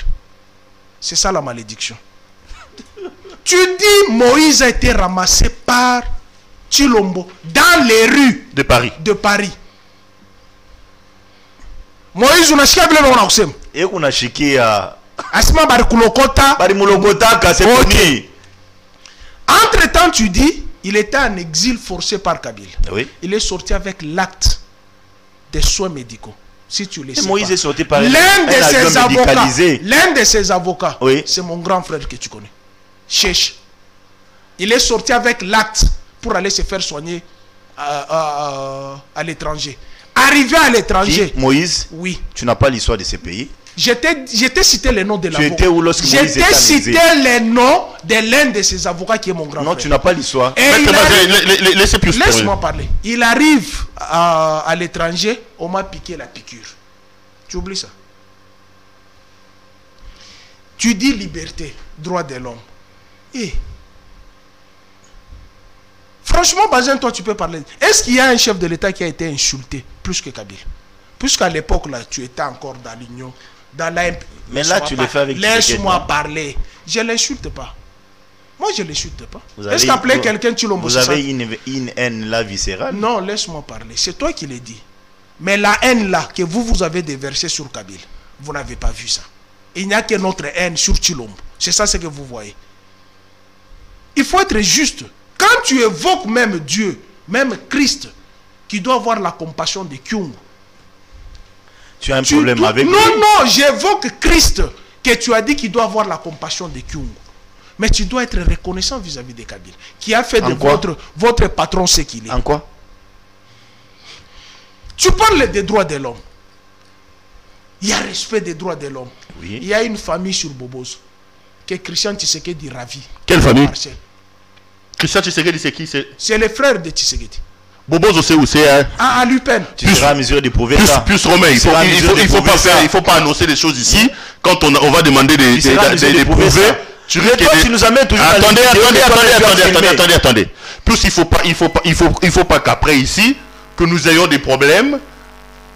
C'est ça la malédiction. Tu dis Moïse a été ramassé par Chilombo dans les rues de Paris. Moïse unashikia vile unaona kusema. Unashikia asima barikulokota kaseponi. Entre-temps, tu dis il était en exil forcé par Kabila. Oui. Il est sorti avec l'acte des soins médicaux. Si tu le sais Moïse pas. est sorti par l'un de ses avocats, oui. C'est mon grand frère que tu connais. Chèche. Il est sorti avec l'acte pour aller se faire soigner à l'étranger. Arrivé à l'étranger. Moïse, oui. Tu n'as pas l'histoire de ces pays. J'étais cité le nom de l'avocat. Tu étais où lorsque Moïse était cité le nom de l'un de ses avocats qui est mon grand frère. Non, tu n'as pas l'histoire. Laisse-moi parler. Il arrive à l'étranger, on m'a piqué la piqûre. Tu oublies ça? Tu dis liberté, droit de l'homme. Et franchement, Bazin, toi tu peux parler. Est-ce qu'il y a un chef de l'État qui a été insulté plus que Kabila? Puisqu'à l'époque là, tu étais encore dans l'Union. Mais là, tu le fais avec laisse-moi parler. Je ne l'insulte pas. Moi, je ne l'insulte pas. Est-ce qu'appeler quelqu'un, tu l'as Vous avez une haine là viscérale? Non, laisse-moi parler. C'est toi qui l'as dit. Mais la haine là que vous avez déversée sur Kabila, vous n'avez pas vu ça. Il n'y a que notre haine sur Chilombo. C'est ça ce que vous voyez. Il faut être juste. Quand tu évoques même Dieu, même Christ, qui doit avoir la compassion de Kyungu. Tu as un problème avec lui? Non, j'évoque Christ, que tu as dit qu'il doit avoir la compassion de Kyungu. Mais tu dois être reconnaissant vis-à-vis de Kabila, qui a fait de votre patron ce qu'il est. En quoi? Tu parles des droits de l'homme. Il y a respect des droits de l'homme. Oui. Il y a une famille sur Bobozo que Christian Tshisekedi ravi. Quelle famille? Christian Tshisekedi, c'est qui? C'est le frère de Tshisekedi. Bobozo, c'est où? C'est à Lupin. Tu seras à mesure de prouver ça. Plus Romain, il faut pas annoncer des choses ici. Quand on va demander des prouver. Tu nous amènes toujours. Attendez. Plus il faut pas qu'après ici que nous ayons des problèmes.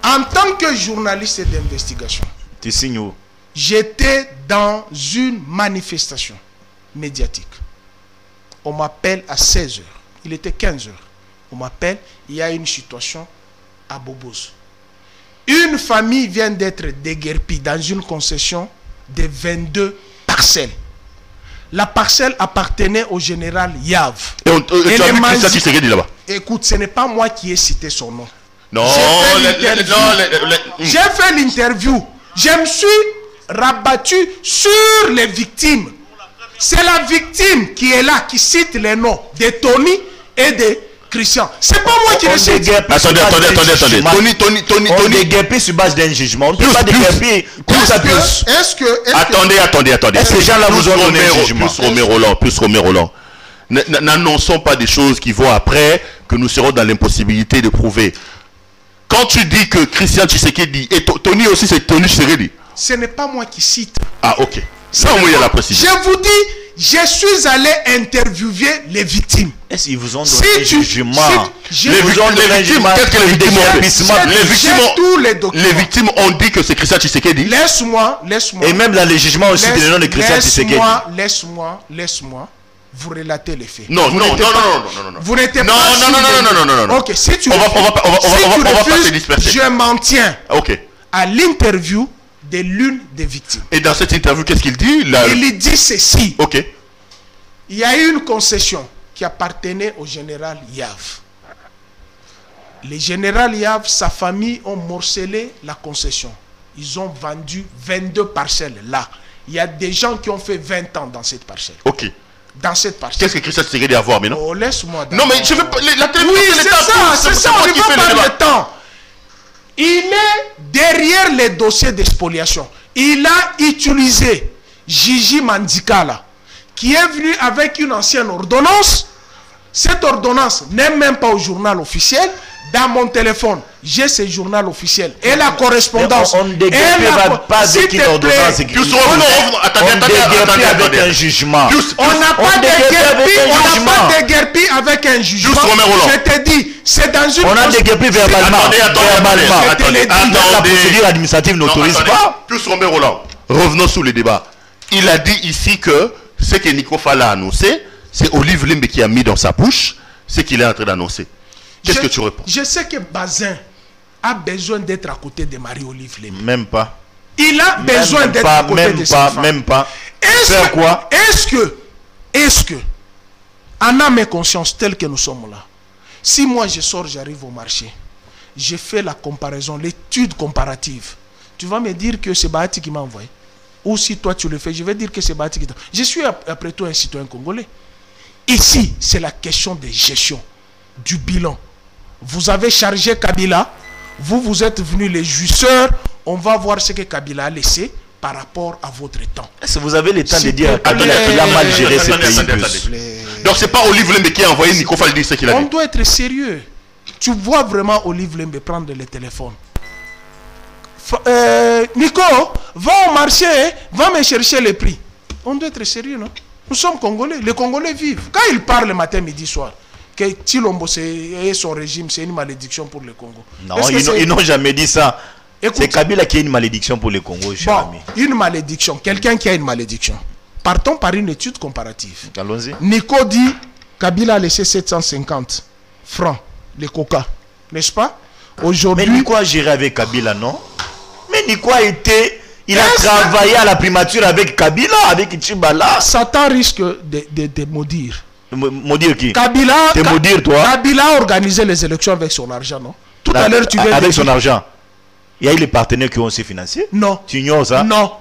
En tant que journaliste d'investigation, tu signes où? J'étais dans une manifestation médiatique. On m'appelle à 16h. Il était 15h. On m'appelle, il y a une situation à Bobozo. Une famille vient d'être déguerpie dans une concession de 22 parcelles. La parcelle appartenait au général Yav. Et tu as vu Christian Tshisekedi là-bas? Écoute, ce n'est pas moi qui ai cité son nom. Non, j'ai fait l'interview. Je me suis rabattu sur les victimes. C'est la victime qui est là, qui cite les noms de Tony et de Christian. C'est pas moi qui les cite. Attendez. Tony. On déguerpit sur base d'un jugement. On ne peut pas déguerpir. Attendez. Est-ce que les gens là vous ont donné un jugement? Plus Romain. N'annonçons pas des choses qui vont après, que nous serons dans l'impossibilité de prouver. Quand tu dis que Christian Tshisekedi et Tony aussi, c'est Tony Tshisekedi. Ce n'est pas moi qui cite. Ah, ok. Ça, on y a la précision. Je vous dis, je suis allé interviewer les victimes. Est-ce qu'ils vous ont donné un jugement? Les victimes ont dit que c'est Christian Tshisekedi. Laisse-moi. Et même la légissement aussi des noms de Christian Tshisekedi. Laisse-moi vous relater les faits. Non. Vous n'êtes pas. Non. Ok, si tu on va pas se disperser. Je m'en tiens. Ok. À l'interview de l'une des victimes. Et dans cette interview, qu'est-ce qu'il dit? Il dit ceci. Ok. Il y a eu une concession qui appartenait au général Yav. Le général Yav, sa famille ont morcelé la concession. Ils ont vendu 22 parcelles là. Il y a des gens qui ont fait 20 ans dans cette parcelle. Ok. Dans cette parcelle. Qu'est-ce que Christian Tshisekedi a à voir maintenant? Oh, laisse-moi. Non, mais je veux pas. La télévision, oui, c'est ça. On ne va pas le temps. Il est derrière les dossiers d'expoliation. Il a utilisé Gigi Mandikala, qui est venu avec une ancienne ordonnance. Cette ordonnance n'est même pas au journal officiel. Dans mon téléphone, j'ai ce journal officiel et la correspondance. On ne déguerpit pas avec une ordonnance. Attendez, avec un jugement. On n'a pas déguerpi avec un jugement. Je te dis, c'est dans une. On a déguerpi verbalement. Attendez. La procédure administrative n'autorise pas. Plus Romain Roland, revenons sur le débat. Il a dit ici que ce que Nico Fala a annoncé, c'est Olive Limbe qui a mis dans sa bouche ce qu'il est en train d'annoncer. Qu'est-ce que tu réponds? Je sais que Bazin a besoin d'être à côté de Marie-Olive Limbe. Même pas. Il a besoin d'être à côté de sa femme. Même pas. Est-ce que, en âme et conscience, tel que nous sommes là, si moi je sors, j'arrive au marché, je fais la comparaison, l'étude comparative, tu vas me dire que c'est Bahati qui m'a envoyé? Ou si toi tu le fais, je vais dire que c'est Bahati qui t'a envoyé. Je suis après tout un citoyen congolais. Ici, c'est la question de gestion, du bilan. Vous avez chargé Kabila, vous êtes venus les jouisseurs, on va voir ce que Kabila a laissé par rapport à votre temps. Est-ce que vous avez le temps de dire qu'il a mal géré ce pays? Donc c'est pas Olive Lembe qui a envoyé Nico Faldi ce qu'il a dit. On doit être sérieux. Tu vois vraiment Olive Lembe prendre le téléphone. Nico, va au marché, va me chercher les prix. On doit être sérieux, non? Nous sommes Congolais, les Congolais vivent. Quand ils parlent le matin, midi, soir, que Tshilombo et son régime, c'est une malédiction pour le Congo. Non, ils n'ont jamais dit ça. C'est Kabila qui a une malédiction pour le Congo, cher ami. Une malédiction, quelqu'un qui a une malédiction. Partons par une étude comparative. Allons-y. Nico dit Kabila a laissé 750 francs, les coca, n'est-ce pas? Aujourd'hui. Mais Nico a géré avec Kabila, non? Mais Nico a été. Il a travaillé à la primature avec Kabila, avec Tchibala. Satan risque de maudire. Maudire qui? Kabila. T'es maudire, toi? Kabila a organisé les élections avec son argent, non? Tout à l'heure, tu viens avec son argent. Il y a eu les partenaires qui ont aussi financé? Non. Tu ignores ça? Non.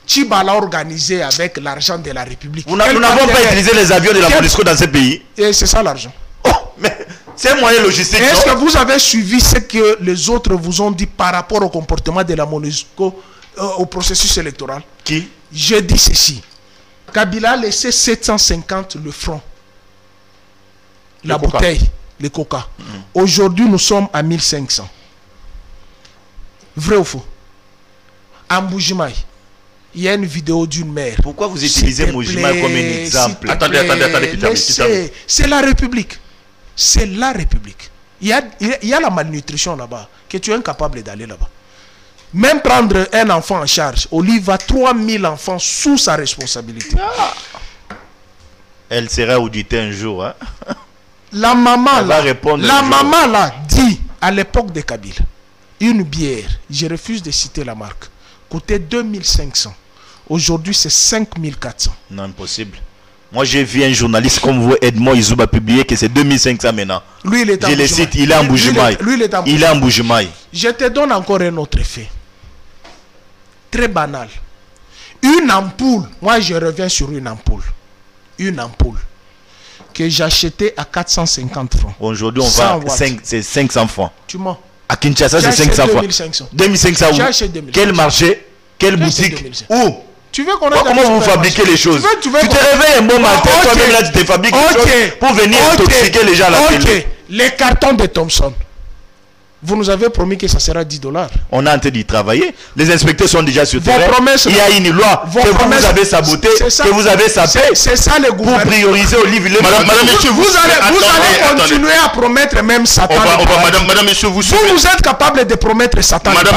Chiba l'a organisé avec l'argent de la République. Nous n'avons pas utilisé les avions de la MONUSCO dans ce pays. Et c'est ça l'argent. Oh, mais c'est un moyen logistique. Est-ce que vous avez suivi ce que les autres vous ont dit par rapport au comportement de la MONUSCO au processus électoral? Qui? Je dis ceci. Kabila a laissé 750 le franc. La bouteille, le coca. Aujourd'hui, nous sommes à 1500. Vrai ou faux? En Bujimaï, il y a une vidéo d'une mère. Pourquoi vous utilisez Bujimaï comme un exemple? Attendez, c'est la République. C'est la République. Il y a la malnutrition là-bas, que tu es incapable d'aller là-bas. Même prendre un enfant en charge, Olive a 3000 enfants sous sa responsabilité. Elle sera auditée un jour. Hein? La maman là dit à l'époque de Kabila, une bière, je refuse de citer la marque, coûtait 2500. Aujourd'hui, c'est 5400. Non, impossible. Moi, j'ai vu un journaliste comme vous, Edmond Izouba, publier que c'est 2500 maintenant. Lui, il est en Je le cite, il est en Bujimaï. Il est en Bujimaï. Je te donne encore un autre fait. Très banal. Une ampoule, moi je reviens sur une ampoule. Une ampoule que j'achetais à 450 francs. Aujourd'hui, on va c'est 500 francs. Tu mens. À Kinshasa, c'est 500 francs. 2500. 2500 où? 2500. Quel marché? Quelle boutique? Où? Tu veux qu'on comment vous fabriquez les choses? Tu te réveilles un bon matin, toi-même là, tu te fabriques des choses pour venir intoxiquer les gens à la télé. Les cartons de Thomson. Vous nous avez promis que ça sera 10 $. On a en train d'y travailler. Les inspecteurs sont déjà sur terrain. Il y a une loi que vous avez sabotée, que vous avez sapée. C'est ça le gouvernement. Pour prioriser au livre. Madame, monsieur, vous allez continuer à promettre même Satan. Madame, monsieur, vous êtes capable de promettre Satan. Madame,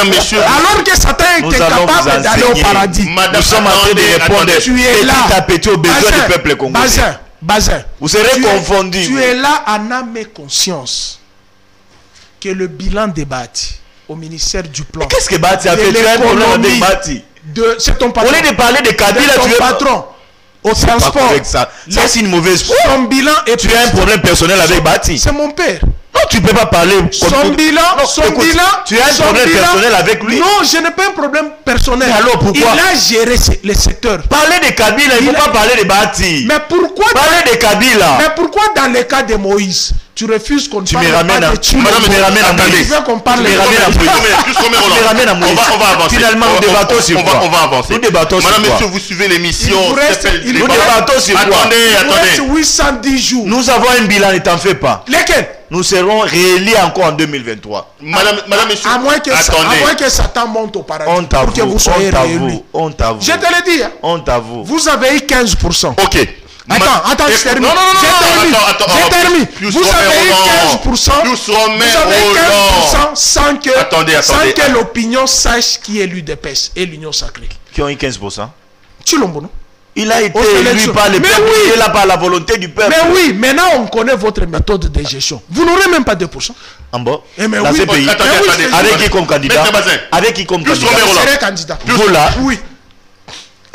monsieur. Alors que Satan était capable d'aller au paradis. Nous sommes en train de répondre petit à petit aux besoins du peuple congolais. Bazin. Vous serez confondu. Tu es là en âme et conscience. Que le bilan des bâtis au ministère du plan. Qu'est-ce que Bati a fait? Tu as un problème avec Bati? C'est ton patron. Au lieu de parler de Kabila, tu es patron. Au transport. Ça c'est une mauvaise foi. Son bilan est. Tu as un problème personnel avec Bati. C'est mon père. Non, tu ne peux pas parler. Son bilan. Tu as un problème personnel avec lui. Non, je n'ai pas un problème personnel. Mais alors pourquoi? Il a géré les secteurs. Parler de Kabila, il ne faut pas parler de Bati. Mais pourquoi? Parler de Kabila. Mais pourquoi dans le cas de Moïse? Tu refuses qu'on parle de Tchoulo. Madame, tu me ramènes à Moïse. Tu veux qu'on parle de On va avancer. Finalement, nous débattons sur quoi? On va avancer. Nous débattons sur quoi? Madame, monsieur, vous suivez l'émission. Nous débattons sur quoi? Attendez. 810 jours. Nous avons un bilan, ne t'en fais pas. Lesquels? Nous serons réélus encore en 2023. Madame, monsieur. À moins que Satan monte au paradis. On t'avoue. Pour que vous soyez réélus. On t'avoue. Je te l'ai dit. On t'avoue. Vous avez eu 15%. Ok. Attends, je termine. Je termine. Vous avez eu 15%. Vous avez eu 15% sans que l'opinion sache qui est l'UDPS et l'Union Sacrée. Qui ont eu 15%? Chilombono. Il a été élu par le peuple, il est là par la volonté du peuple. Mais oui, maintenant on connaît votre méthode de gestion. Vous n'aurez même pas 2%. En bas, mais dans oui, ce pays. Avec qui comme candidat? Avec qui comme candidat? Vous serez candidat. Vous là? Oui.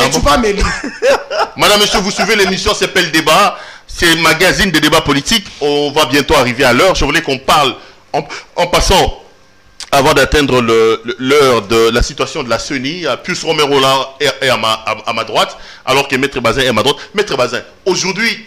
Et tu vas me lire. Madame, monsieur, vous suivez l'émission, c'est pas le débat. C'est un magazine de débat politique. On va bientôt arriver à l'heure. Je voulais qu'on parle en passant, avant d'atteindre l'heure de la situation de la CENI. Pius Romero là est à ma droite, alors que Maître Bazin est à ma droite. Maître Bazin, aujourd'hui,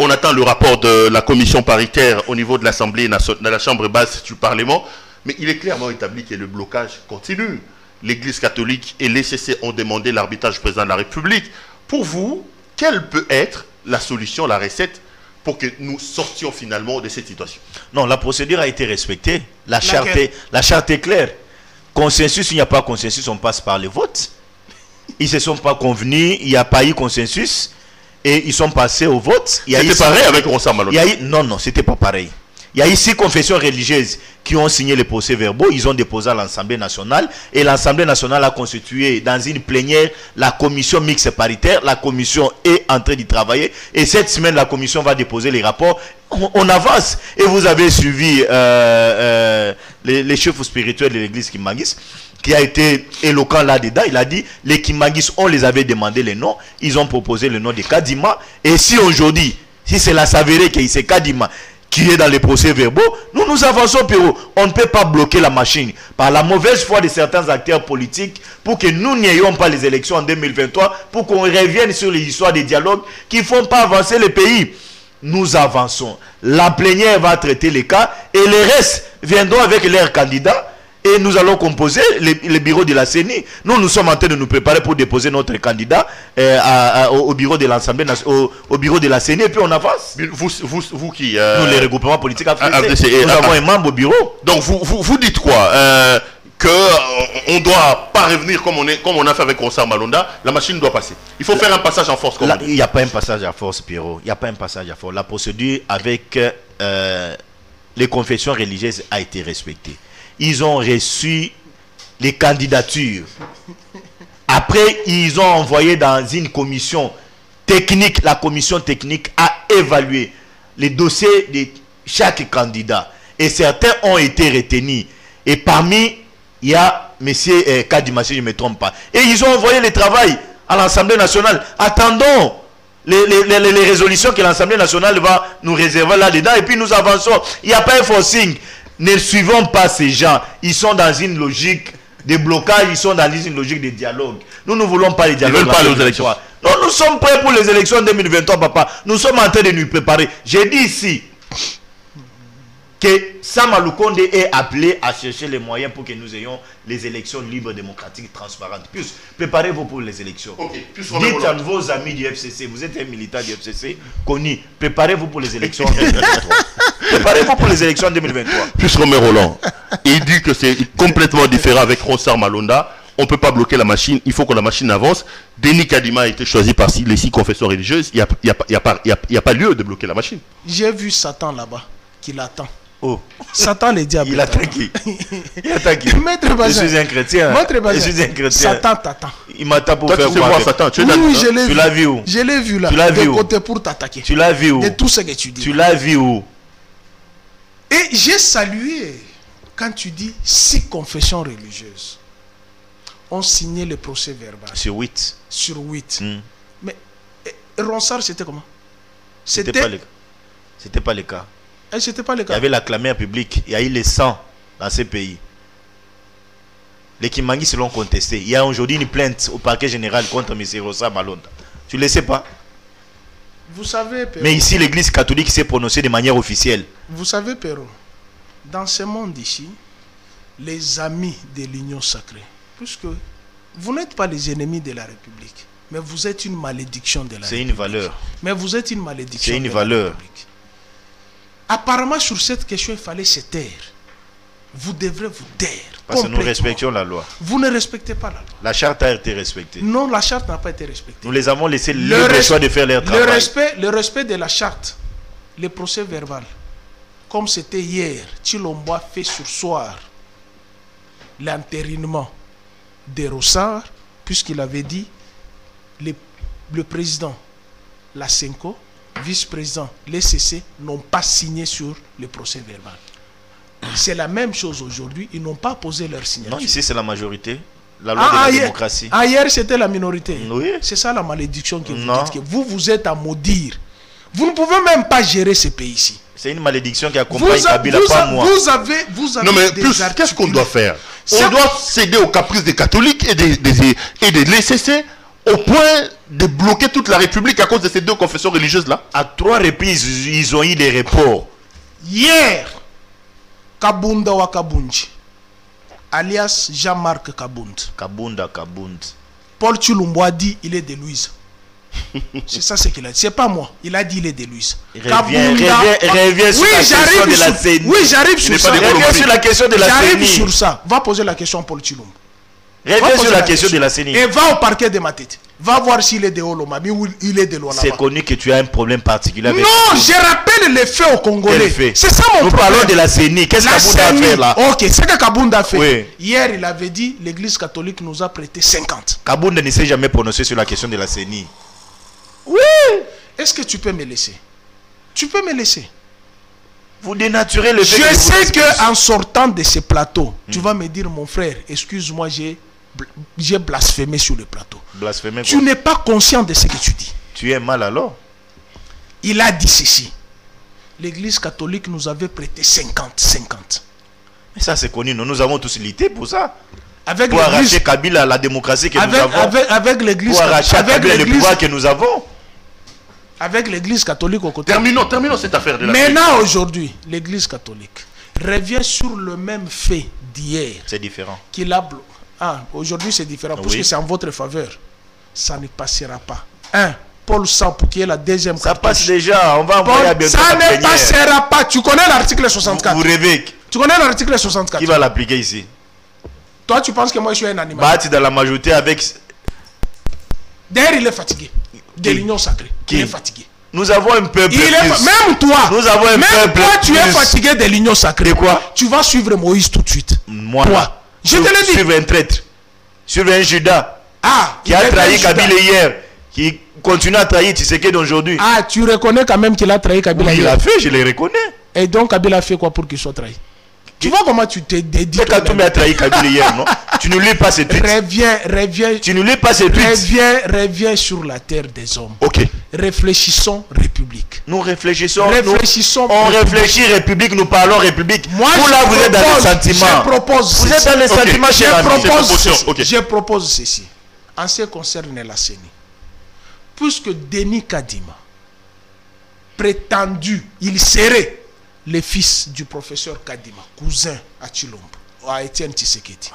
on attend le rapport de la commission paritaire au niveau de l'Assemblée nationale, de la Chambre basse du Parlement. Mais il est clairement établi que le blocage continue. L'Église catholique et l'ECC ont demandé l'arbitrage du président de la République. Pour vous, quelle peut être la solution, la recette, pour que nous sortions finalement de cette situation? Non, la procédure a été respectée. La charte est claire. Consensus, il n'y a pas consensus, on passe par le vote. Ils ne se sont pas convenus, il n'y a pas eu consensus. Et ils sont passés au vote. C'était pareil avec Rosa Malonga? Non, c'était pas pareil. Il y a ici confessions religieuses qui ont signé les procès-verbaux. Ils ont déposé à l'Assemblée nationale. Et l'Assemblée nationale a constitué dans une plénière la commission mixte paritaire. La commission est en train d'y travailler. Et cette semaine, la commission va déposer les rapports. On avance. Et vous avez suivi les chefs spirituels de l'église Kimangis, qui a été éloquent là-dedans. Il a dit, les Kimangis, on les avait demandé les noms, ils ont proposé le nom de Kadima. Et si aujourd'hui, si c'est la s'avérer que c'est Kadima qui est dans les procès verbaux, nous avançons, Pierrot. On ne peut pas bloquer la machine par la mauvaise foi de certains acteurs politiques pour que nous n'ayons pas les élections en 2023, pour qu'on revienne sur les histoires des dialogues qui ne font pas avancer le pays. Nous avançons. La plénière va traiter les cas et les restes viendront avec leurs candidats et nous allons composer les bureaux de la CENI. Nous sommes en train de nous préparer pour déposer notre candidat au bureau de l'Assemblée, au bureau de la CENI et puis on avance. Vous qui... nous, les regroupements politiques nous avons un membre au bureau. Donc vous dites quoi qu'on ne doit pas revenir comme on a fait avec Ronsard Malonda, la machine doit passer. Il faut faire un passage en force. Il n'y a pas un passage à force, Pierrot. Il n'y a pas un passage à force. La procédure avec les confessions religieuses a été respectée. Ils ont reçu les candidatures. Après, ils ont envoyé dans une commission technique. La commission technique a évalué les dossiers de chaque candidat. Et certains ont été retenus. Et parmi, il y a M. Kadima, si je ne me trompe pas. Et ils ont envoyé le travail à l'Assemblée nationale. Attendons les résolutions que l'Assemblée nationale va nous réserver là-dedans. Et puis nous avançons. Il n'y a pas un forcing. Ne suivons pas ces gens. Ils sont dans une logique de blocage. Ils sont dans une logique de dialogue. Nous ne voulons pas les dialogues. Ils veulent pas aller aux élections. Non, nous sommes prêts pour les élections 2023, papa. Nous sommes en train de nous préparer. J'ai dit ici que Sama Lukonde est appelé à chercher les moyens pour que nous ayons les élections libres, démocratiques, transparentes. Puis, préparez-vous pour les élections. Okay. Dites à vos amis du FCC, vous êtes un militant du FCC connu, préparez-vous pour les élections en 2023. Préparez-vous pour les élections en 2023. Puis Romero Roland, il dit que c'est complètement différent avec Ronsard Malonda. On ne peut pas bloquer la machine, il faut que la machine avance. Denis Kadima a été choisi par les 6 confessions religieuses. Il n'y a pas lieu de bloquer la machine. J'ai vu Satan là-bas, qui l'attend. Oh. Satan le diable. Il attend qui? Il attend qui? Maître Bazin. Je suis un chrétien. Je suis un chrétien. Satan t'attend. Il m'attend pour toi, faire quoi? Satan, tu l'as vu où? Je l'ai vu là. Tu l'as vu où? Côté pour t'attaquer. Tu l'as vu où? De tout ce que tu dis. Tu l'as vu où? Et j'ai salué quand tu dis 6 confessions religieuses ont signé le procès verbal. Sur 8. Sur 8. Mais Ronsard, c'était comment? C'était pas le cas. Et c'était pas le cas. Il y avait la clameur publique. Il y a eu les 100 dans ces pays. Les Kimangis se l'ont contesté. Il y a aujourd'hui une plainte au parquet général contre M. Ronsard Malonda. Tu ne le sais pas? Vous savez, Perron, mais ici, l'église catholique s'est prononcée de manière officielle. Vous savez, Perron, dans ce monde ici, les amis de l'union sacrée, puisque vous n'êtes pas les ennemis de la République, mais vous êtes une malédiction de la République. C'est une valeur. Mais vous êtes une malédiction. C'est une valeur. La République. Apparemment, sur cette question, il fallait se taire. Vous devrez vous taire. Parce que nous respectons la loi. Vous ne respectez pas la loi. La charte a été respectée. Non, la charte n'a pas été respectée. Nous les avons laissé le choix de faire leur travail. Le respect de la charte, le procès verbal, comme c'était hier, Chilombo a fait sursoir l'entérinement de Ronsard, puisqu'il avait dit le président, la Senko, vice-président, les CC n'ont pas signé sur le procès verbal. C'est la même chose aujourd'hui, ils n'ont pas posé leur signature. Non, ici c'est la majorité, la loi de la démocratie. Hier c'était la minorité. Oui. C'est ça la malédiction que vous dites, que vous êtes à maudire. Vous ne pouvez même pas gérer ce pays ici. C'est une malédiction qui accompagne Kabila, pas moi. Vous avez non mais plus, qu'est-ce qu'on doit faire? On doit céder aux caprices des catholiques et des LCC au point de bloquer toute la République à cause de ces 2 confessions religieuses-là? À 3 reprises, ils ont eu des reports. Hier, Kabunda Wakabunji, alias Jean-Marc Kabund. Kabunda. Paul Chilombo a dit il est de Louise. C'est ça ce qu'il a dit. C'est pas moi. Il a dit il est de Louise. Reviens sur la question de la CENI. Oui, j'arrive sur ça. Reviens sur la question de la CENI. J'arrive sur ça. Va poser la question à Paul Chilombo. Reviens sur la question de la CENI. Et va au parquet de ma tête. Va voir s'il est de Olomami ou il est de Lualaba. C'est connu que tu as un problème particulier avec... Non, je rappelle les faits aux Congolais. C'est ça mon problème. Nous parlons de la CENI. Qu'est-ce que Kabunda a fait là? Ok, c'est que Kabunda a fait. Oui. Hier, il avait dit l'église catholique nous a prêté 50. Kabunda ne s'est jamais prononcé sur la question de la CENI. Oui. Est-ce que tu peux me laisser? Tu peux me laisser. Vous dénaturez le fait Je que sais qu'en sortant de ce plateau, tu vas me dire, mon frère, excuse-moi, j'ai blasphémé sur le plateau. Blasphémé, Tu n'es pas conscient de ce que tu dis. Tu es mal alors? Il a dit ceci. L'Église catholique nous avait prêté 50-50. Mais ça c'est connu, nous avons tous lutté pour ça. Avec pour arracher Kabila à la démocratie que nous avons. Avec l'Église pour arracher à Kabila le pouvoir que nous avons. Avec l'Église catholique au côté. Terminons cette affaire de la Maintenant, aujourd'hui, l'Église catholique revient sur le même fait d'hier. C'est différent. Aujourd'hui c'est différent, parce que c'est en votre faveur. Ça ne passera pas. Paul Sapou, qui est la deuxième ça cartouche. Passe déjà, on va envoyer à bientôt. Ça ne passera pas. Tu connais l'article 64. Vous rêvez. Tu connais l'article 64. Qui va l'appliquer ici? Toi, tu penses que moi je suis un animal? Bâti dans la majorité avec. D'ailleurs, il est fatigué de l'union sacrée. Il est fatigué. Nous avons un peuple. Même toi, nous avons un peuple. Toi, tu es fatigué de l'union sacrée. De quoi? Tu vas suivre Moïse tout de suite. Moi. Toi. Je te l'ai dit. Suivre un traître. Suivre un Judas. Qui a trahi Kabila hier. Qui continue à trahir Tshisekedi d'aujourd'hui. Tu reconnais quand même qu'il a trahi Kabila hier? Il l'a fait, je le reconnais. Et donc Kabila a fait quoi pour qu'il soit trahi? Tu vois comment tu t'es dédié? Katumbi a trahi Kabila hier, non? Tu ne lis pas ces tweets. Reviens. Tu ne lis pas ces tweets. Reviens sur la terre des hommes. Ok. Réfléchissons République. Nous réfléchissons. On réfléchit République, nous parlons République. Moi, vous là, vous êtes dans les sentiments. Vous êtes dans les sentiments, cher ami. Je propose ceci. En ce qui concerne la CENI. Puisque Denis Kadima, prétendu, il serait le fils du professeur Kadima, cousin à Chilombo, à Étienne Tshisekedi.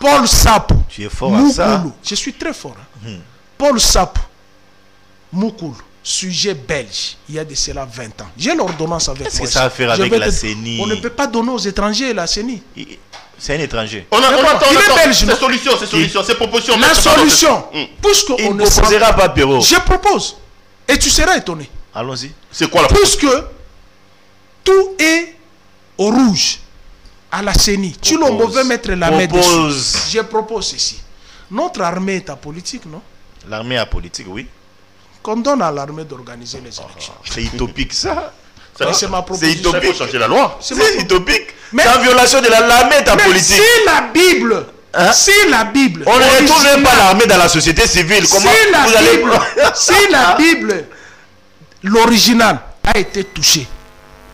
Paul Sapou, tu es fort à ça. Je suis très fort. Paul Sapou, Moukoulou, sujet belge, il y a de cela 20 ans. J'ai l'ordonnance avec moi. Qu'est-ce que ça a à faire avec la CENI? On ne peut pas donner aux étrangers la CENI. C'est un étranger. On attend, il est belge, c'est proposition. La solution, puisque on ne proposera pas, Péro. Je propose. Et tu seras étonné. Allons-y. C'est quoi la proposition? Puisque tout est au rouge à la CENI. Chilombo veut mettre la main dessus. Je propose ceci. Notre armée est apolitique, non? L'armée est apolitique, oui. Qu'on donne à l'armée d'organiser les élections. C'est utopique, ça. C'est ma proposition. C'est utopique. Il faut changer la loi. C'est utopique. C'est en violation de l'armée est apolitique. Si la Bible... Si la Bible... On ne retrouve pas l'armée dans la société civile. Comment vous allez... Si la Bible, l'original, a été touché,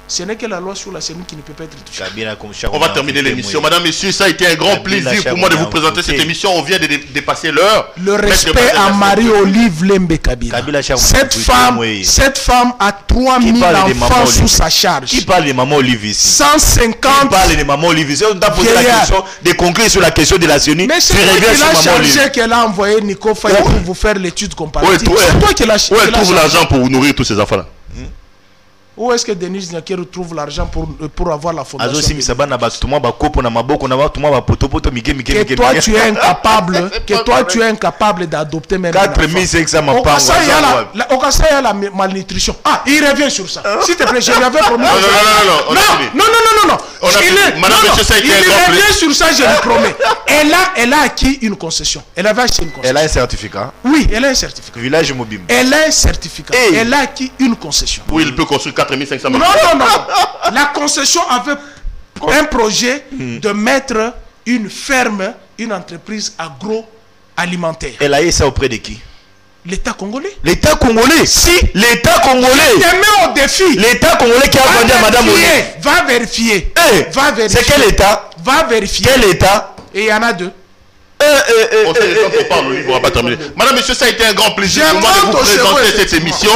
ce n'est que la loi sur la CENI qui ne peut pas être touchée. On va terminer l'émission. Madame, messieurs, ça a été un grand plaisir pour moi de vous présenter cette émission. On vient de dépasser l'heure. Le respect à Marie-Olive Lembe Kabila. Cette femme a 3000 enfants sous sa charge. Qui parle de Maman Olive ici? 150. Qui parle de Maman Olive ici? On t'a posé la question de conclure sur la question de la CENI. Mais c'est toi qui l'a chargé qu'elle a envoyé Nico Faye pour vous faire l'étude comparative. C'est toi qui l'a chargé. Où elle trouve l'argent pour nourrir tous ces enfants-là? Où est-ce que Denis Nyakero trouve l'argent pour avoir la fondation? Que toi tu es incapable, d'adopter même 4500 au Kassai, il y a la malnutrition. Il revient sur ça. S'il te plaît, je lui avais promis. Non. Il revient sur ça, je lui promets. Elle a acquis une concession. Elle avait acheté une concession. Elle a un certificat? Oui, elle a un certificat. Village mobile. Elle a un certificat. Elle a acquis une concession. Oui, il peut construire 4500 Non. La concession avait un projet de mettre une ferme, une entreprise agroalimentaire. Elle a eu ça auprès de qui? L'État congolais. L'État congolais? Si, l'État congolais. Je te mets au défi. L'État congolais qui a vendu à Madame Olive. Va vérifier. C'est quel État? Va vérifier. Quel État? Et il y en a deux. On sait les temps qu'on parle, Olive, on va pas terminer. Madame, monsieur, ça a été un grand plaisir pour moi de vous présenter cette émission.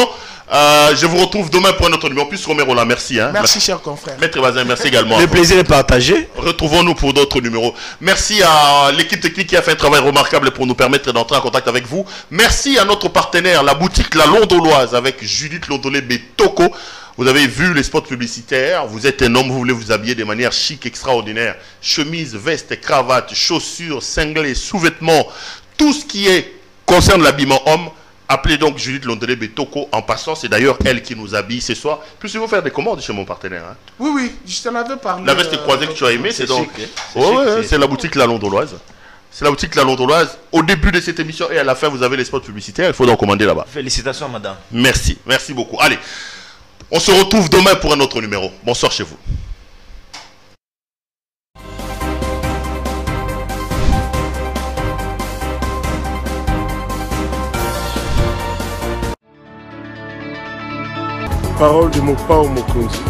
Je vous retrouve demain pour un autre numéro. Plus Romero là, merci. Merci, cher confrère. Maître Bazin, merci également. Le plaisir est partagé. Retrouvons-nous pour d'autres numéros. Merci à l'équipe technique qui a fait un travail remarquable pour nous permettre d'entrer en contact avec vous. Merci à notre partenaire, la boutique La Londoloise, avec Judith Londolé Betoko. Vous avez vu les spots publicitaires. Vous êtes un homme, vous voulez vous habiller de manière chic, extraordinaire. Chemise, veste, cravate, chaussures, cinglés, sous-vêtements, tout ce qui concerne l'habillement homme. Appelez donc Judith Londolé Betoko. En passant, c'est d'ailleurs elle qui nous habille ce soir. Puis vous faire des commandes chez mon partenaire. Oui, je t'en avais parlé. La veste croisée que tu as aimée, c'est donc... C'est la boutique La Londoloise. C'est la boutique La Londoloise. Au début de cette émission et à la fin, vous avez les spots publicitaires. Il faut donc commander là-bas. Félicitations, madame. Merci beaucoup. Allez. On se retrouve demain pour un autre numéro. Bonsoir chez vous. Parole de Mopao Mokonzi.